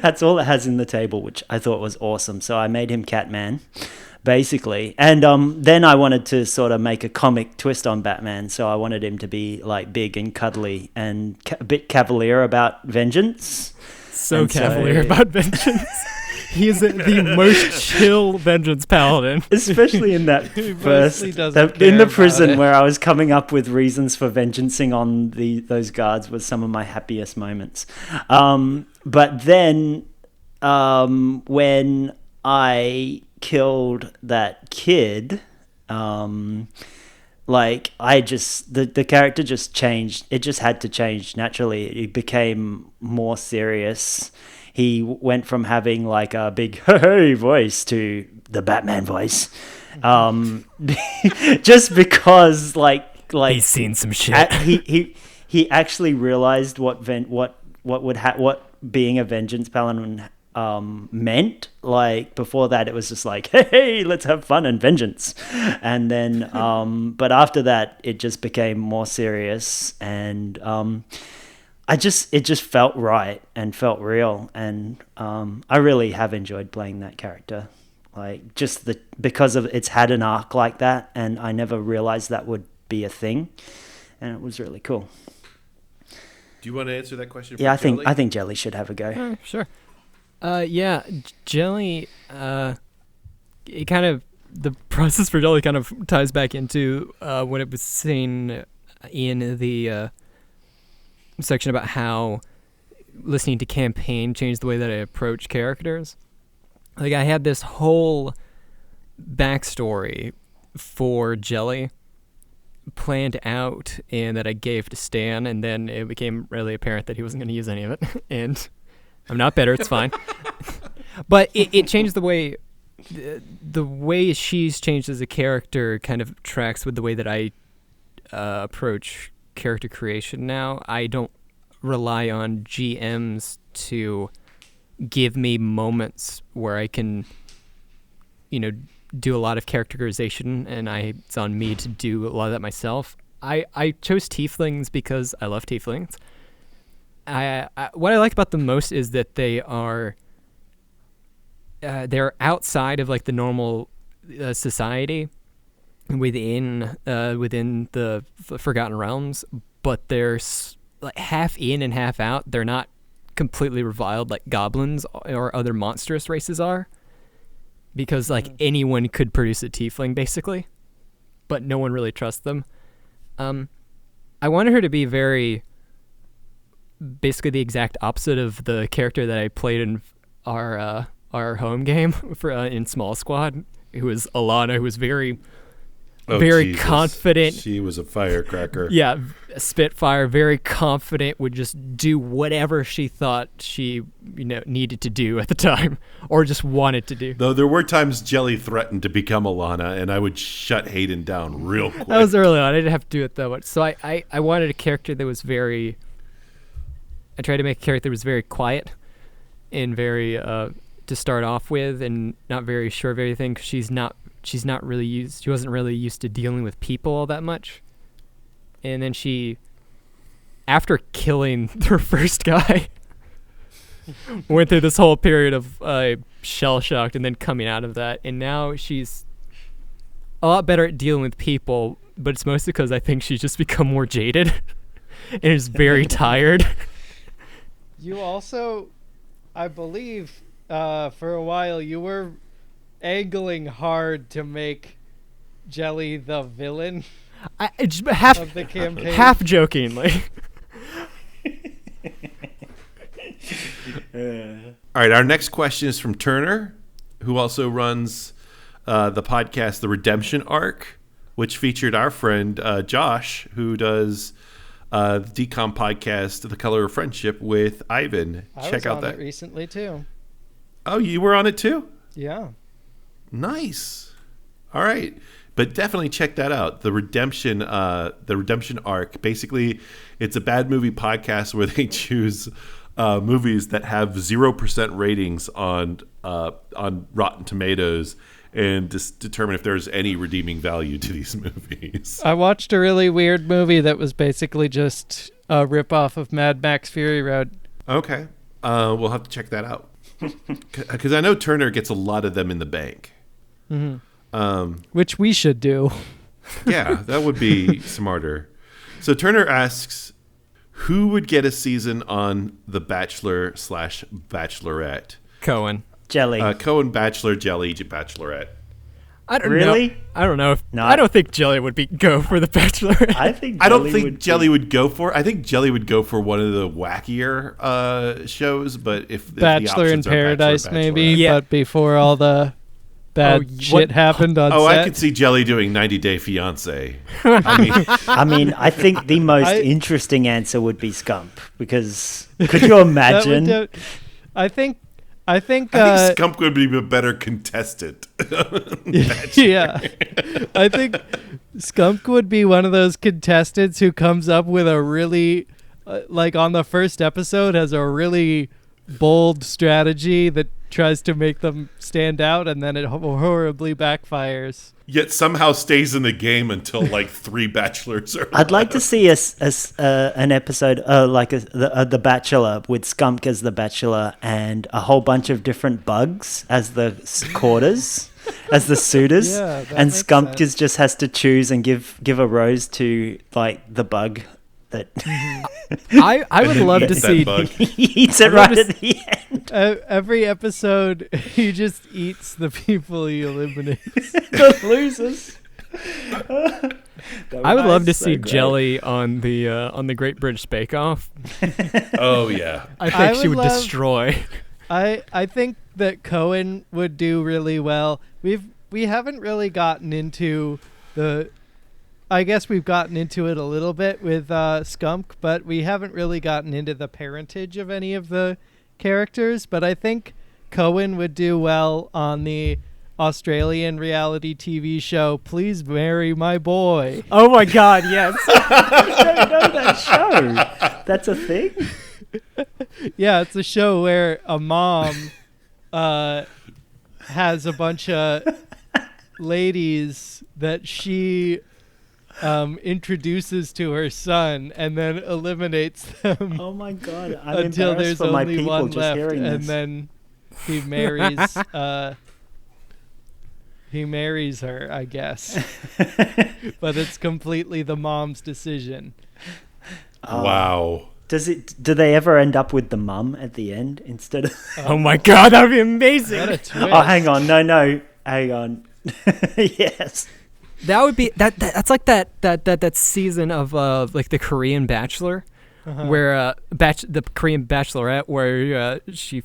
That's all it has in the table, which I thought was awesome. So I made him Catman, basically. And then I wanted to sort of make a comic twist on Batman. So I wanted him to be big and cuddly and a bit cavalier about vengeance. So cavalier about vengeance. He's the most chill vengeance paladin. Especially in that first, in the prison where I was coming up with reasons for vengeancing on those guards was some of my happiest moments. But then when I killed that kid, the character just changed. It just had to change naturally. It became more serious. He went from having a big hey voice to the Batman voice, just because he's seen some shit. He actually realized what being a vengeance paladin meant. Before that, it was just hey, let's have fun and vengeance, and then but after that, it just became more serious and it just felt right and felt real, and I really have enjoyed playing that character. Because of it's had an arc like that, and I never realized that would be a thing, and it was really cool. Do you want to answer that question? Yeah, Jelly? I think Jelly should have a go. Sure. Yeah, Jelly. It kind of the process for Jelly kind of ties back into what it was seen in the section about how listening to campaign changed the way that I approach characters. I had this whole backstory for Jelly planned out and that I gave to Stan, and then it became really apparent that he wasn't going to use any of it. And I'm not bitter, it's fine. But it changed the way the way she's changed as a character kind of tracks with the way that I approach character creation now. I don't rely on GMs to give me moments where I can, do a lot of characterization, and it's on me to do a lot of that myself. I chose tieflings because I love tieflings. What I like about them most is that they're outside of like the normal society within the Forgotten Realms, but they're like half in and half out. They're not completely reviled like goblins or other monstrous races are, because like anyone could produce a tiefling basically, but no one really trusts them. I wanted her to be basically the exact opposite of the character that I played in our home game in Small Squad, who was Alana, who was very Jesus. confident. She was a firecracker. Yeah, a Spitfire, very confident, would just do whatever she thought she needed to do at the time, or just wanted to do. Though there were times Jelly threatened to become Alana, and I would shut Hayden down real quick. That was early on. I didn't have to do it that much. So I wanted a character that was I tried to make a character that was very quiet and very to start off with, and not very sure of everything, because she wasn't really used to dealing with people all that much. And then after killing her first guy, went through this whole period of shell shocked, and then coming out of that, and now she's a lot better at dealing with people, but it's mostly because I think she's just become more jaded and is very tired. You also, I believe, for a while you were angling hard to make Jelly the villain Of the campaign. half jokingly. All right, our next question is from Turner, who also runs the podcast The Redemption Arc, which featured our friend Josh, who does the DCOM podcast The Color of Friendship with Ivan. Check out that recently too. Oh, you were on it too? Yeah. Nice. All right. But definitely check that out. The Redemption Arc. Basically, it's a bad movie podcast where they choose movies that have 0% ratings on Rotten Tomatoes and just determine if there's any redeeming value to these movies. I watched a really weird movie that was basically just a ripoff of Mad Max Fury Road. Okay. We'll have to check that out. Because I know Turner gets a lot of them in the bank. Mm-hmm. Which we should do. Yeah, that would be smarter. So Turner asks, who would get a season on The Bachelor/Bachelorette? Cohen. Jelly. Cohen, Bachelor, Jelly, Bachelorette. I don't Really? know. I don't know if No, I don't think Jelly would go for the Bachelorette. I don't think Jelly would go for. I think Jelly would go for one of the wackier shows, but if Bachelor the in options are Paradise, Bachelor, maybe, Yeah. but before all the bad shit what- happened on Oh, set. I could see Jelly doing 90 Day Fiance. I mean, I think the most interesting answer would be Scump, because could you imagine? I think I think Skunk would be a better contestant. yeah. I think Skunk would be one of those contestants who comes up with a really, like on the first episode, has a really bold strategy that tries to make them stand out, and then it horribly backfires. Yet somehow stays in the game until like 3 bachelors are I'd like to see an episode like The Bachelor with Skunk as the Bachelor and a whole bunch of different bugs as the quarters, as the suitors, Yeah, that and makes Skunk sense. just has to choose and give a rose to like the bug that I would then love to eats that see. bug. he eats it I'd love right to at the end. Every episode, he just eats the people he eliminates. The losers. I would love to So see great. Jelly on the Great British Bake Off. Oh, yeah. I think I she would would love- destroy. I think that Cohen would do really well. We haven't really gotten into the. I guess we've gotten into it a little bit with Skunk, but we haven't really gotten into the parentage of any of the characters. But I think Cohen would do well on the Australian reality TV show Please Marry My Boy. Oh my God, yes. I don't know that show. That's a thing? Yeah, it's a show where a mom has a bunch of ladies that she introduces to her son and then eliminates them Oh my God. I'm until embarrassed there's for my only people one just left, hearing and this. then he marries he marries her, I guess. But it's completely the mom's decision. Wow. Do they ever end up with the mum at the end instead of... Oh my God, that would be amazing. What a twist. Oh, hang on. No. Hang on. Yes. That would be that's like that season of like the Korean Bachelor, where the Korean Bachelorette, where she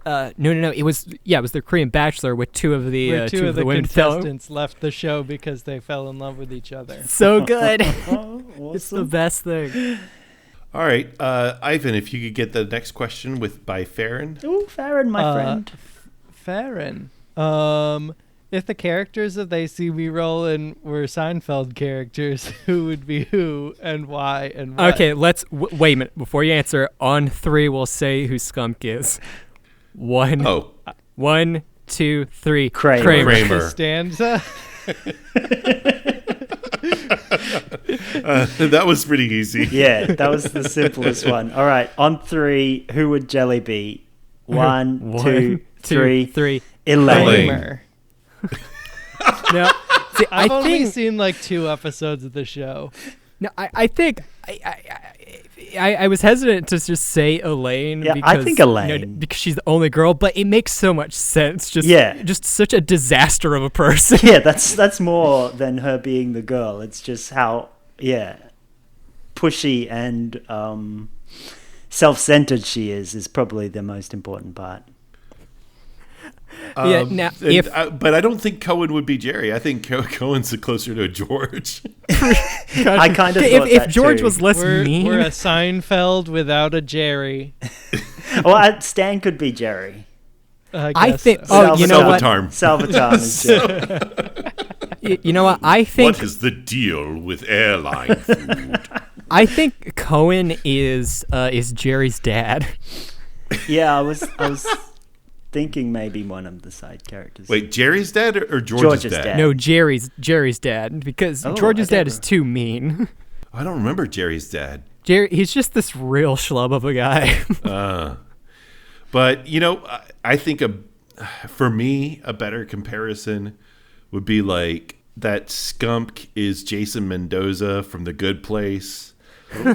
no, it was the Korean Bachelor with two of the Where two of the women fell. contestants left the show because they fell in love with each other. So good. Oh, It's the awesome. best thing. All right, Ivan, if you could get the next question by Farron. Ooh, Farron, my friend. Farron. If the characters of They See Me Rollin' were Seinfeld characters, who would be who and why and what? Okay, let's wait a minute before you answer. On 3, we'll say who Skunk is. 1, Oh, 1, 2, 3. Kramer. Kramer. Costanza. That was pretty easy. Yeah, that was the simplest one. All right, on 3, who would Jelly be? 1, 2, 3. 3. Elaine. Kramer. No, see, I've I only think seen like 2 episodes of the show. no, I think I was hesitant to just say Elaine. Yeah, because, I think Elaine. because she's the only girl, but it makes so much sense. Yeah. Just such a disaster of a person. Yeah, that's more than her being the girl. It's just how, pushy and self-centered she is probably the most important part. Yeah, now, But I don't think Cohen would be Jerry. I think Cohen's closer to George. I kind of if thought that George too. was less We're mean, a Seinfeld without a Jerry. Well, Stan could be Jerry. I I guess think. so. Oh, you know what? Salvatore. Salvatore is Jerry. You know what? I think What is the deal with airline food? I think Cohen is Jerry's dad. Yeah, I was thinking maybe one of the side characters. Wait, Jerry's dad or George's dad? No, Jerry's dad because Oh, George's I dad don't is know. too mean. I don't remember Jerry's dad. Jerry, he's just this real schlub of a guy. But, I think for me, a better comparison would be like that Skunk is Jason Mendoza from The Good Place. Yeah,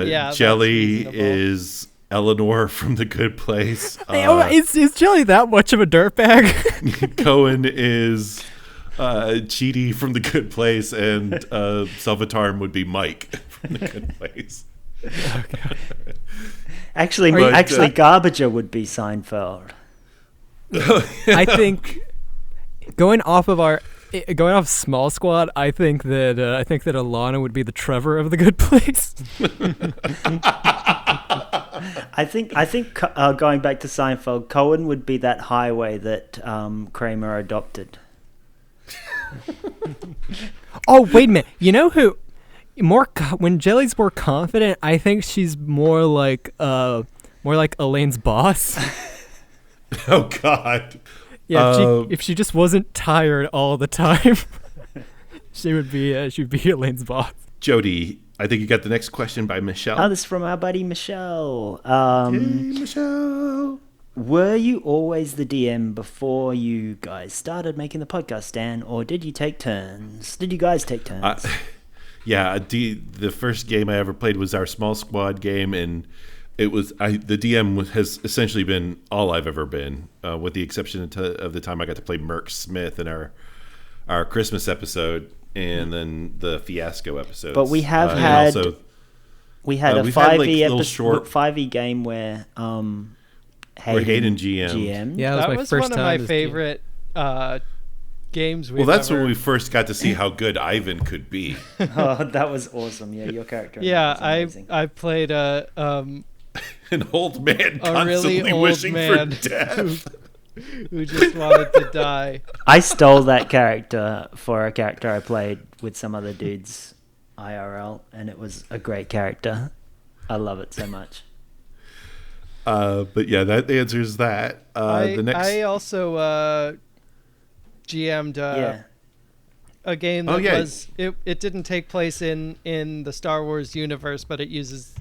that's Jelly reasonable. is Eleanor from The Good Place. Is Jelly that much of a dirtbag? Cohen is Chidi from The Good Place, and Salvatore would be Mike from The Good Place. Actually, But, Garbager would be Seinfeld. I think going off Small Squad, I think that Alana would be the Trevor of The Good Place. I think going back to Seinfeld, Cohen would be that highway that Kramer adopted. Oh, wait a minute. You know who? When Jelly's more confident, I think she's more like Elaine's boss. Oh, God. Yeah, if she just wasn't tired all the time, she'd be Elaine's boss. Jody, I think you got the next question by Michelle. Oh, this is from our buddy Michelle. Hey, Michelle. Were you always the DM before you guys started making the podcast, Stan, or did you take turns? Did you guys take turns? Yeah, the first game I ever played was our Small Squad game, and it was the DM has essentially been all I've ever been, with the exception of the time I got to play Merc Smith in our Christmas episode and then the Fiasco episode. But we have had a 5e episode, 5e game where Hayden GM. Yeah, That my was first one of time my as favorite games we've Well, that's ever... when we first got to see how good Ivan could be. Oh, that was awesome. Yeah, your character. Yeah, was amazing. I played An old man a constantly really old wishing man for death. who just wanted to die. I stole that character for a character I played with some other dudes IRL, and it was a great character. I love it so much. But yeah, that answers that. The next. I also GM'd a game that was it didn't take place in the Star Wars universe, but it uses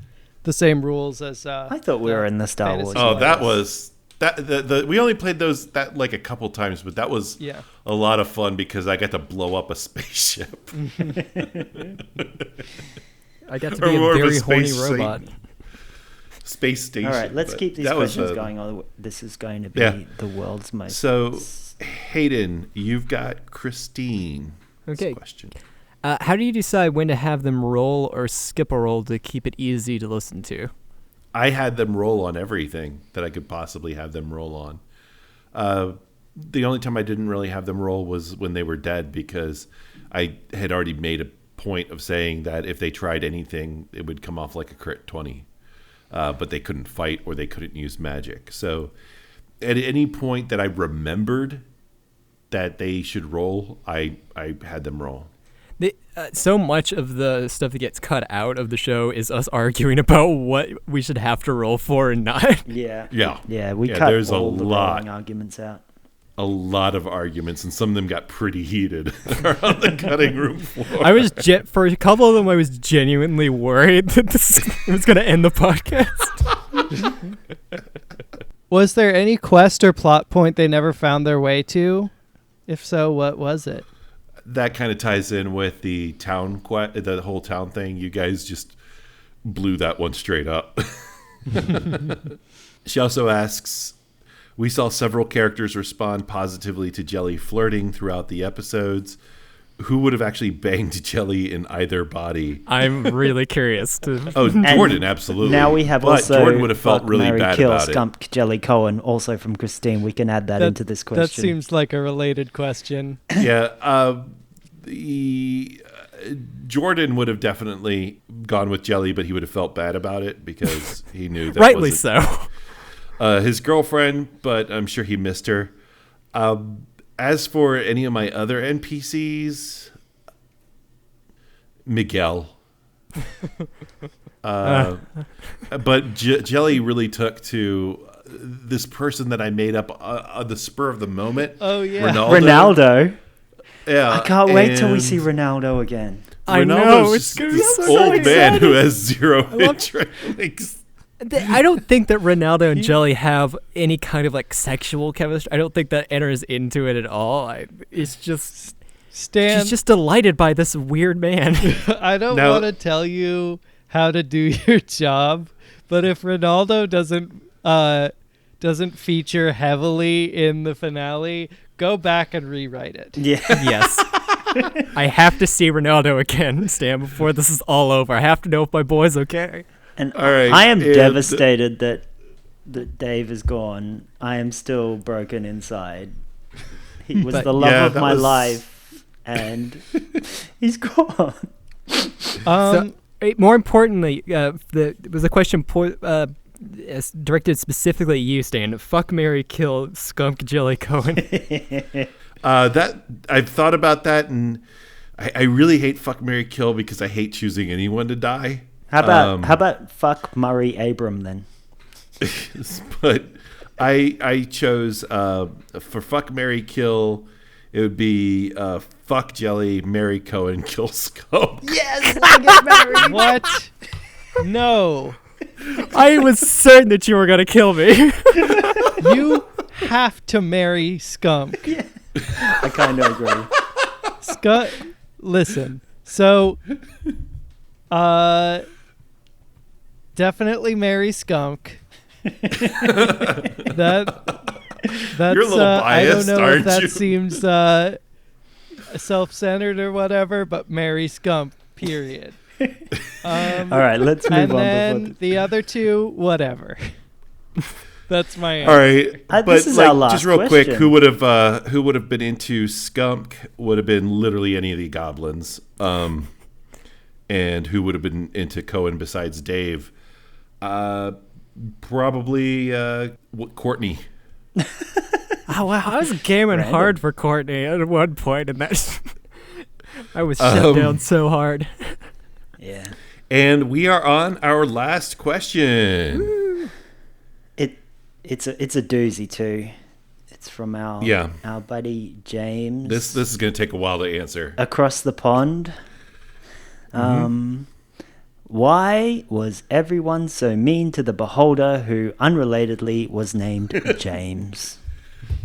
the same rules as I thought we were in the Star Wars. Oh, that was that we only played those that like a couple times, but that was a lot of fun because I got to blow up a spaceship. I got to be a very horny robot. Space station. All right, let's keep these questions going on. This is going to be the world's most. So, Hayden, you've got Christine. Okay. Question. How do you decide when to have them roll or skip a roll to keep it easy to listen to? I had them roll on everything that I could possibly have them roll on. The only time I didn't really have them roll was when they were dead, because I had already made a point of saying that if they tried anything, it would come off like a crit 20. But they couldn't fight or they couldn't use magic. So at any point that I remembered that they should roll, I had them roll. So much of the stuff that gets cut out of the show is us arguing about what we should have to roll for and not. Yeah. We cut there's all a the lot rolling arguments out. A lot of arguments, and some of them got pretty heated on the cutting room floor. I was for a couple of them, I was genuinely worried that this was going to end the podcast. Was there any quest or plot point they never found their way to? If so, what was it? That kind of ties in with the town, the whole town thing. You guys just blew that one straight up. She also asks, we saw several characters respond positively to Jelly flirting throughout the episodes. Who would have actually banged Jelly in either body? I'm really curious. Jordan, absolutely. Now we have but also Jordan would have felt really Mary bad Kill, about Skunk, it. Jelly Cohen, also from Christine. We can add that into this question. That seems like a related question. Yeah. Jordan would have definitely gone with Jelly, but he would have felt bad about it because he knew that rightly so. His girlfriend, but I'm sure he missed her. As for any of my other NPCs, Miguel. But Jelly really took to this person that I made up on the spur of the moment. Oh, yeah. Ronaldo. Yeah. I can't wait till we see Ronaldo again. I know, it's going to be this so old exciting. man who has zero interest. I don't think that Ronaldo and Jelly have any kind of like sexual chemistry. I don't think that enters into it at all. It's just Stan, she's just delighted by this weird man. I don't want to tell you how to do your job, but if Ronaldo doesn't feature heavily in the finale, go back and rewrite it. Yeah. Yes. I have to see Ronaldo again, Stan, before this is all over. I have to know if my boy's okay. And all right, I am devastated that Dave is gone. I am still broken inside. He was the love of my life, and he's gone. More importantly, it was a question directed specifically at you, Stan. Fuck, marry, kill, Skunk, Jelly, Cohen. That I've thought about that, and I really hate fuck, marry, kill because I hate choosing anyone to die. How about fuck Murray Abram then? But I chose for fuck, marry, kill. It would be fuck Jelly, marry Cohen, kill Skunk. Yes, I get married. What? No. I was certain that you were gonna kill me. You have to marry Skunk. Yeah. I kind of agree. Skunk, listen. So, definitely marry Skunk. That's You're a little biased, I don't know aren't if that you? seems self-centered or whatever, but marry Skunk. Period. All right, let's move on. And then the other two, whatever. That's my answer. All right, but this is our last just real question. quick, who would have been into Skunk? Would have been literally any of the goblins. And who would have been into Cohen besides Dave? Probably Courtney. Oh wow, I was gaming Random. hard for Courtney at one point, and that's I was shut down so hard. Yeah. And we are on our last question. It's a doozy too. It's from our buddy James. This is going to take a while to answer. Across the pond. Why was everyone so mean to the beholder who unrelatedly was named James?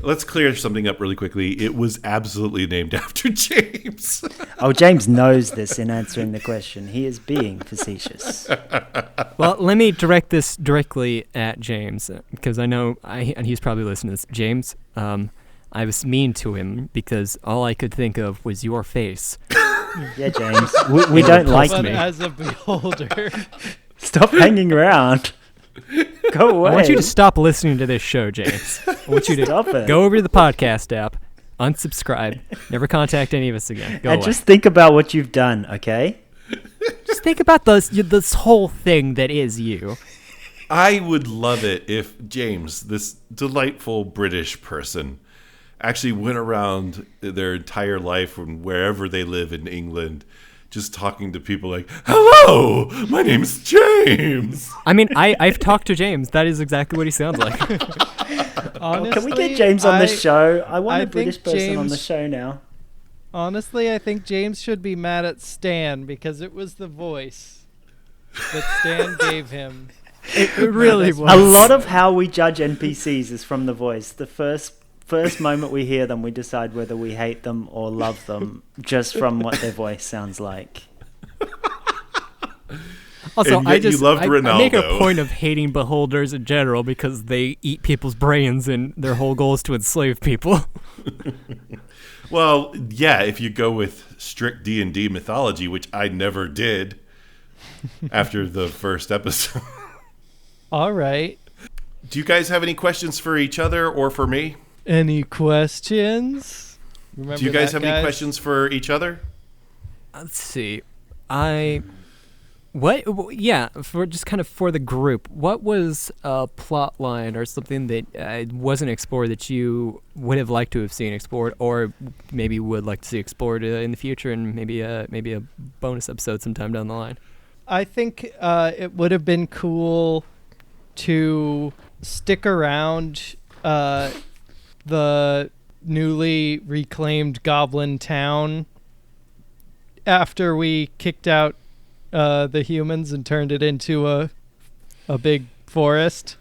Let's clear something up really quickly. It was absolutely named after James. Oh, James knows this in answering the question. He is being facetious. Well, let me direct this directly at James, because I know and he's probably listening to this. James, I was mean to him because all I could think of was your face. Yeah, James. We don't like But me. as a beholder, Stop hanging around. Go away. I want you to stop listening to this show, James. I want you to Stop it. go over to the podcast app, unsubscribe, never contact any of us again. Go And away. just think about what you've done, okay? Just think about this whole thing that is you. I would love it if James, this delightful British person, actually went around their entire life from wherever they live in England, just talking to people like, "Hello, my name's James." I mean, I've talked to James. That is exactly what he sounds like. honestly, Can we get James on the show? I want I a British think person on the James- show now. Honestly, I think James should be mad at Stan because it was the voice that Stan gave him. It really was. A lot of how we judge NPCs is from the voice. The first moment we hear them, we decide whether we hate them or love them just from what their voice sounds like. Also, And yet you loved I make a Ronaldo. point of hating beholders in general because they eat people's brains and their whole goal is to enslave people. Well, yeah, if you go with strict D&D mythology, which I never did after the first episode. All right. Do you guys have any questions for each other or for me? Any questions? Remember Do you guys that, have any questions for each other? Let's see. For just kind of for the group, what was a plot line or something that wasn't explored that you would have liked to have seen explored, or maybe would like to see explored in the future, and maybe a bonus episode sometime down the line? I think it would have been cool to stick around the newly reclaimed Goblin Town after we kicked out the humans and turned it into a big forest.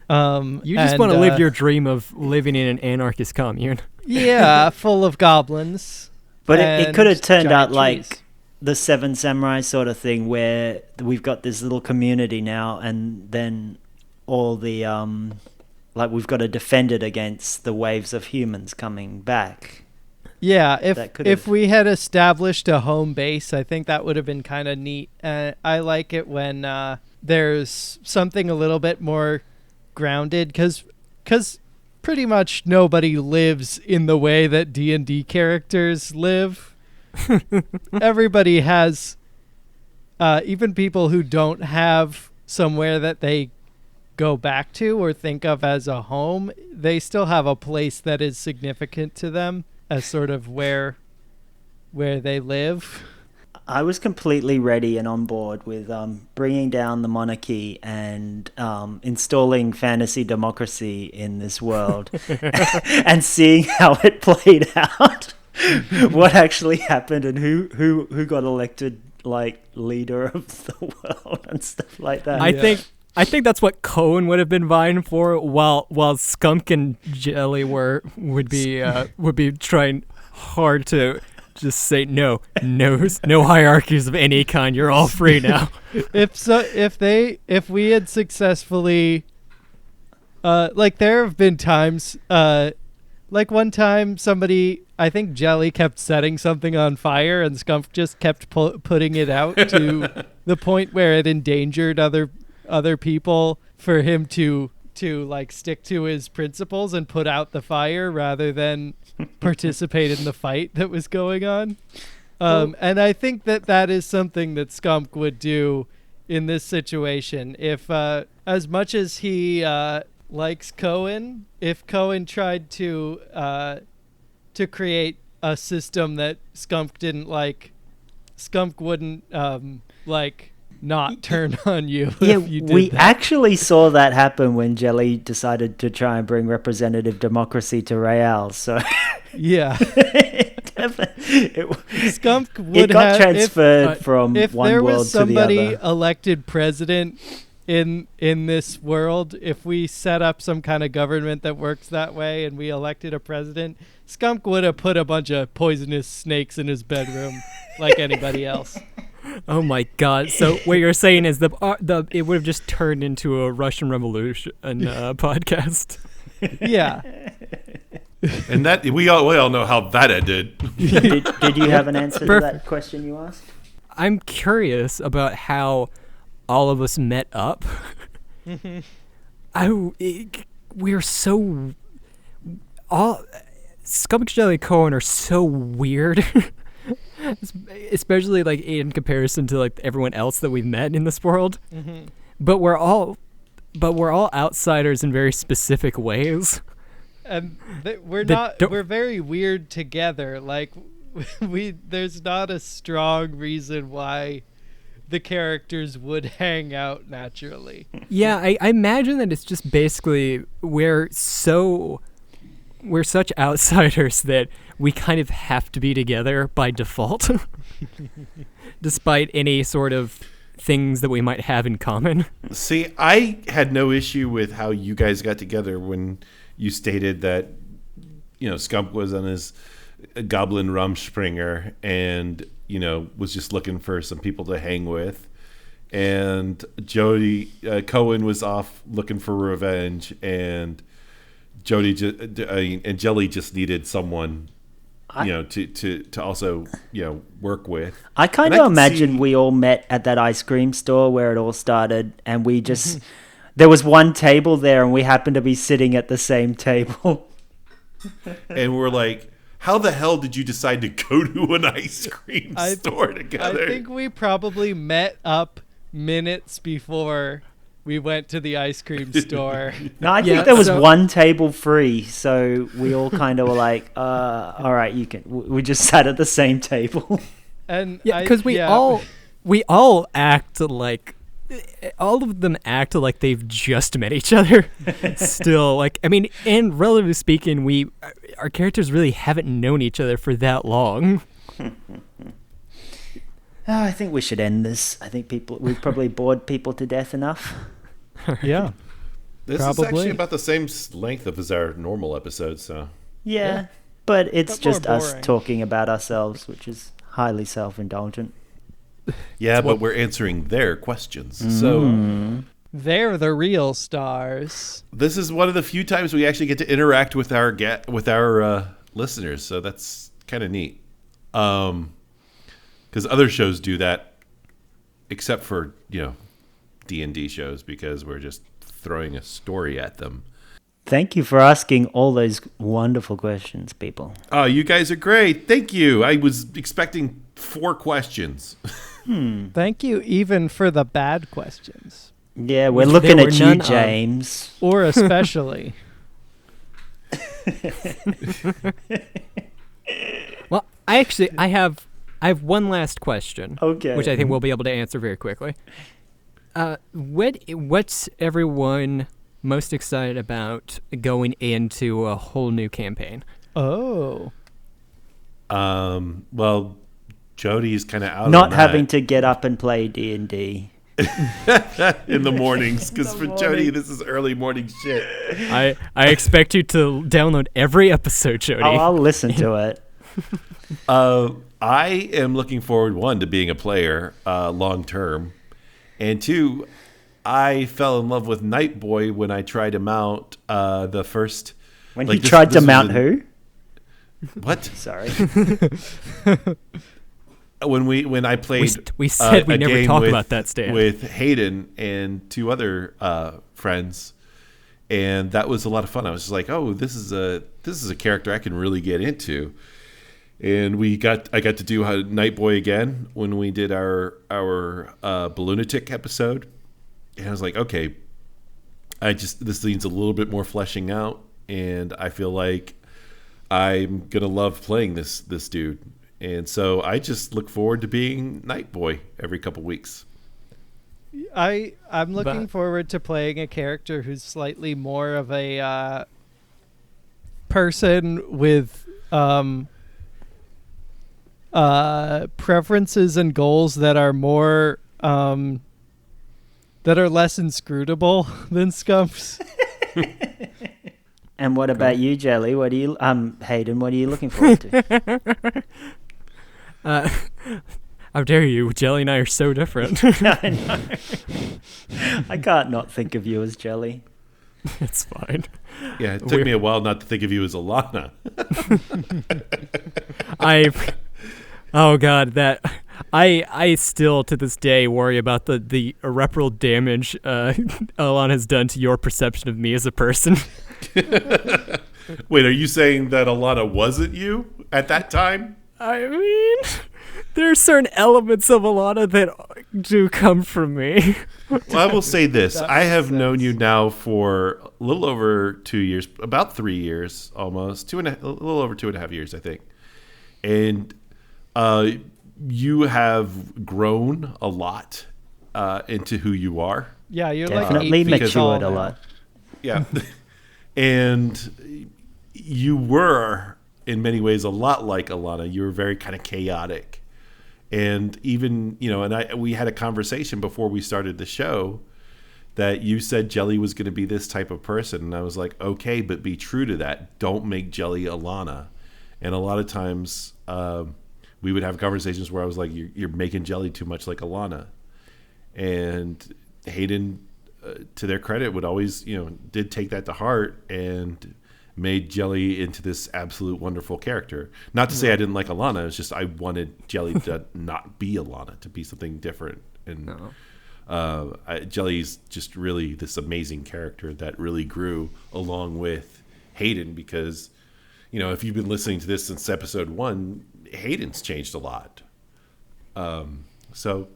You just want to live your dream of living in an anarchist commune. Yeah, full of goblins. But it and could have turned giant out like trees. the Seven Samurai sort of thing, where we've got this little community now, and then all the like we've got to defend it against the waves of humans coming back. Yeah, That could if have- we had established a home base, I think that would have been kind of neat. I like it when there's something a little bit more grounded, because pretty much nobody lives in the way that D&D characters live. Everybody has, even people who don't have somewhere that they go back to or think of as a home, they still have a place that is significant to them as sort of where they live. I was completely ready and on board with bringing down the monarchy and installing fantasy democracy in this world and seeing how it played out, what actually happened, and who got elected like leader of the world and stuff like that. I think that's what Cohen would have been vying for, while Skunk and Jelly would be trying hard to just say no hierarchies of any kind. You're all free now. If we had successfully, like there have been times, like one time somebody, I think Jelly kept setting something on fire and Skunk just kept putting it out to the point where it endangered other people, for him to like stick to his principles and put out the fire rather than participate in the fight that was going on. And I think that is something that Skunk would do in this situation. If as much as he likes Cohen. If Cohen tried to create a system that Skunk didn't like, Skunk wouldn't not turn on you. Yeah, if you did we that. actually saw that happen when Jelly decided to try and bring representative democracy to Real. So Yeah. it Skunk would got have transferred from if one there world was to the somebody other. elected president in this world. If we set up some kind of government that works that way and we elected a president, Skunk would have put a bunch of poisonous snakes in his bedroom like anybody else. Oh my god! So what you're saying is the it would have just turned into a Russian Revolution podcast. Yeah. And that we all know how that ended. Did you have an answer to Perfect. that question you asked? I'm curious about how all of us met up. We're so all Scump Jelly Cohen are so weird. Especially like in comparison to like everyone else that we've met in this world. But we're all outsiders in very specific ways. And That don't- we're very weird together. Like there's not a strong reason why the characters would hang out naturally. Yeah, I imagine that it's just basically we're such outsiders that we kind of have to be together by default, despite any sort of things that we might have in common. See, I had no issue with how you guys got together when you stated that, Scump was on his Goblin Rumspringer and, was just looking for some people to hang with. And Jody Cohen was off looking for revenge, and and Jelly just needed someone, to also, work with. I kind And I of can imagine see- we all met at that ice cream store where it all started, and we just there was one table there, and we happened to be sitting at the same table. And we're like, how the hell did you decide to go to an ice cream store together? I think we probably met up minutes before we went to the ice cream store. No, I Yeah, think there was so- one table free, so we all kind of were like, all right, you can. We just sat at the same table. And Yeah, because we all act like all of them act like they've just met each other. Still, and relatively speaking, our characters really haven't known each other for that long. I think we should end this. I think we've probably bored people to death enough. Yeah. This is Probably. actually about the same length as our normal episode, so. Yeah, but it's But more just us boring. talking about ourselves, which is highly self-indulgent. Yeah, but we're answering their questions. So They're the real stars. this is one of the few times we actually get to interact with our listeners, so that's kind of neat. Because other shows do that, except for D&D shows, because we're just throwing a story at them. Thank you for asking all those wonderful questions, people. Oh, you guys are great. Thank you. I was expecting 4 questions. Thank you even for the bad questions. Yeah, we're Which looking there were at you, none of. James. Or especially. Well, I have one last question. Okay. Which I think we'll be able to answer very quickly. What's everyone most excited about going into a whole new campaign? Oh. Well, Jody's kind of out Not on having that to get up and play D&D. in the mornings, because for Jody, this is early morning shit. I expect you to download every episode, Jody. Oh, I'll listen to it. I am looking forward, 1, to being a player long term, and 2, I fell in love with Night Boy when I tried to mount the first. When like, he this- tried to this was mount in- who? What? Sorry. When I played, we said we a never game talk with- about that, Stan. with Hayden and 2 other friends, and that was a lot of fun. I was just like, oh, this is a character I can really get into. And I got to do Night Boy again when we did our Balloonatic episode, and I was like, okay, this needs a little bit more fleshing out, and I feel like I'm gonna love playing this dude. And so I just look forward to being Night Boy every couple weeks. I'm looking forward to playing a character who's slightly more of a person with preferences and goals that are more that are less inscrutable than Scump's. And what about you, Jelly? What do you, Hayden? What are you looking forward to? How dare you? Jelly and I are so different. I know. I can't not think of you as Jelly. It's fine. Yeah, it took me a while not to think of you as Alana. Oh God, I still to this day worry about the irreparable damage Alana has done to your perception of me as a person. Wait, are you saying that Alana wasn't you at that time? I mean, there are certain elements of Alana that do come from me. Well, I will say this. I have known you now for a little over 2 years, about 3 years almost, a little over 2.5 years, I think. And you have grown a lot into who you are. Yeah, you're Definitely like 8 feet matured tall a now. lot. Yeah. And you were, in many ways, a lot like Alana. You were very kind of chaotic. And even, we had a conversation before we started the show that you said Jelly was going to be this type of person. And I was like, okay, but be true to that. Don't make Jelly Alana. And a lot of times we would have conversations where I was like, you're making Jelly too much like Alana. And Hayden, to their credit, would always, did take that to heart and made Jelly into this absolute wonderful character. Not to say I didn't like Alana. It's just I wanted Jelly to not be Alana, to be something different. And Jelly's just really this amazing character that really grew along with Hayden because, if you've been listening to this since episode 1, Hayden's changed a lot. So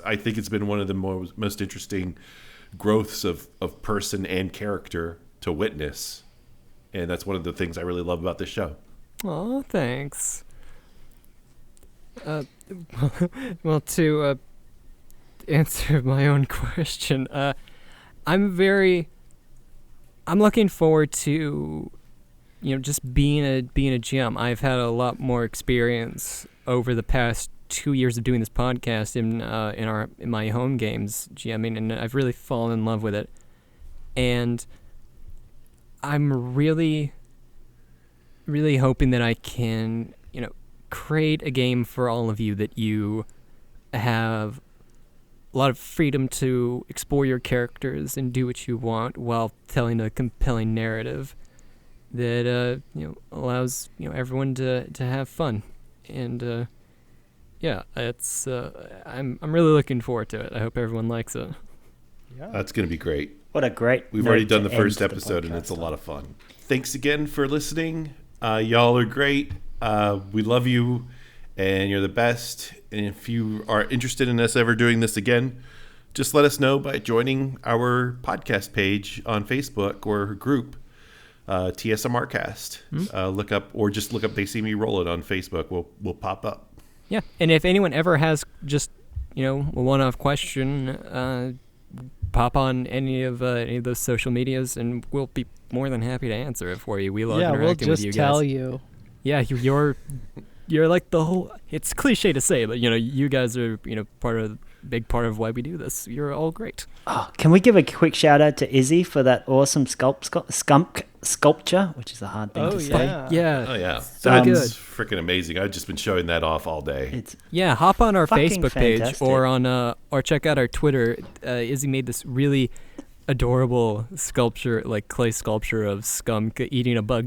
I think it's been one of the most interesting growths of person and character to witness. And that's one of the things I really love about this show. Oh, thanks. Well, to answer my own question, I'm looking forward to, just being a GM. I've had a lot more experience over the past 2 years of doing this podcast in my home games GMing, and I've really fallen in love with it. And I'm really, really hoping that I can, create a game for all of you that you have a lot of freedom to explore your characters and do what you want while telling a compelling narrative that, allows, everyone to have fun. And, it's, I'm really looking forward to it. I hope everyone likes it. Yeah. That's going to be great. What a great We've already done the first episode, and it's a lot of fun. Thanks again for listening. Y'all are great. We love you, and you're the best. And if you are interested in us ever doing this again, just let us know by joining our podcast page on Facebook or group, TSMR Cast. Look up They See Me Roll It on Facebook. We'll pop up. Yeah, and if anyone ever has just, a one-off question, pop on any of those social medias, and we'll be more than happy to answer it for you. We love interacting with you guys. Yeah, we'll just tell you. Yeah, you're like the whole. It's cliche to say, but you guys are big part of why we do this. You're all great. Oh, can we give a quick shout out to Izzy for that awesome sculpture, which is a hard thing to say. Yeah. Oh yeah, So that's good. freaking amazing. I've just been showing that off all day. It's Hop on our fucking Facebook page fantastic. or check out our Twitter. Izzy made this really adorable sculpture, like clay sculpture of Skunk eating a bug.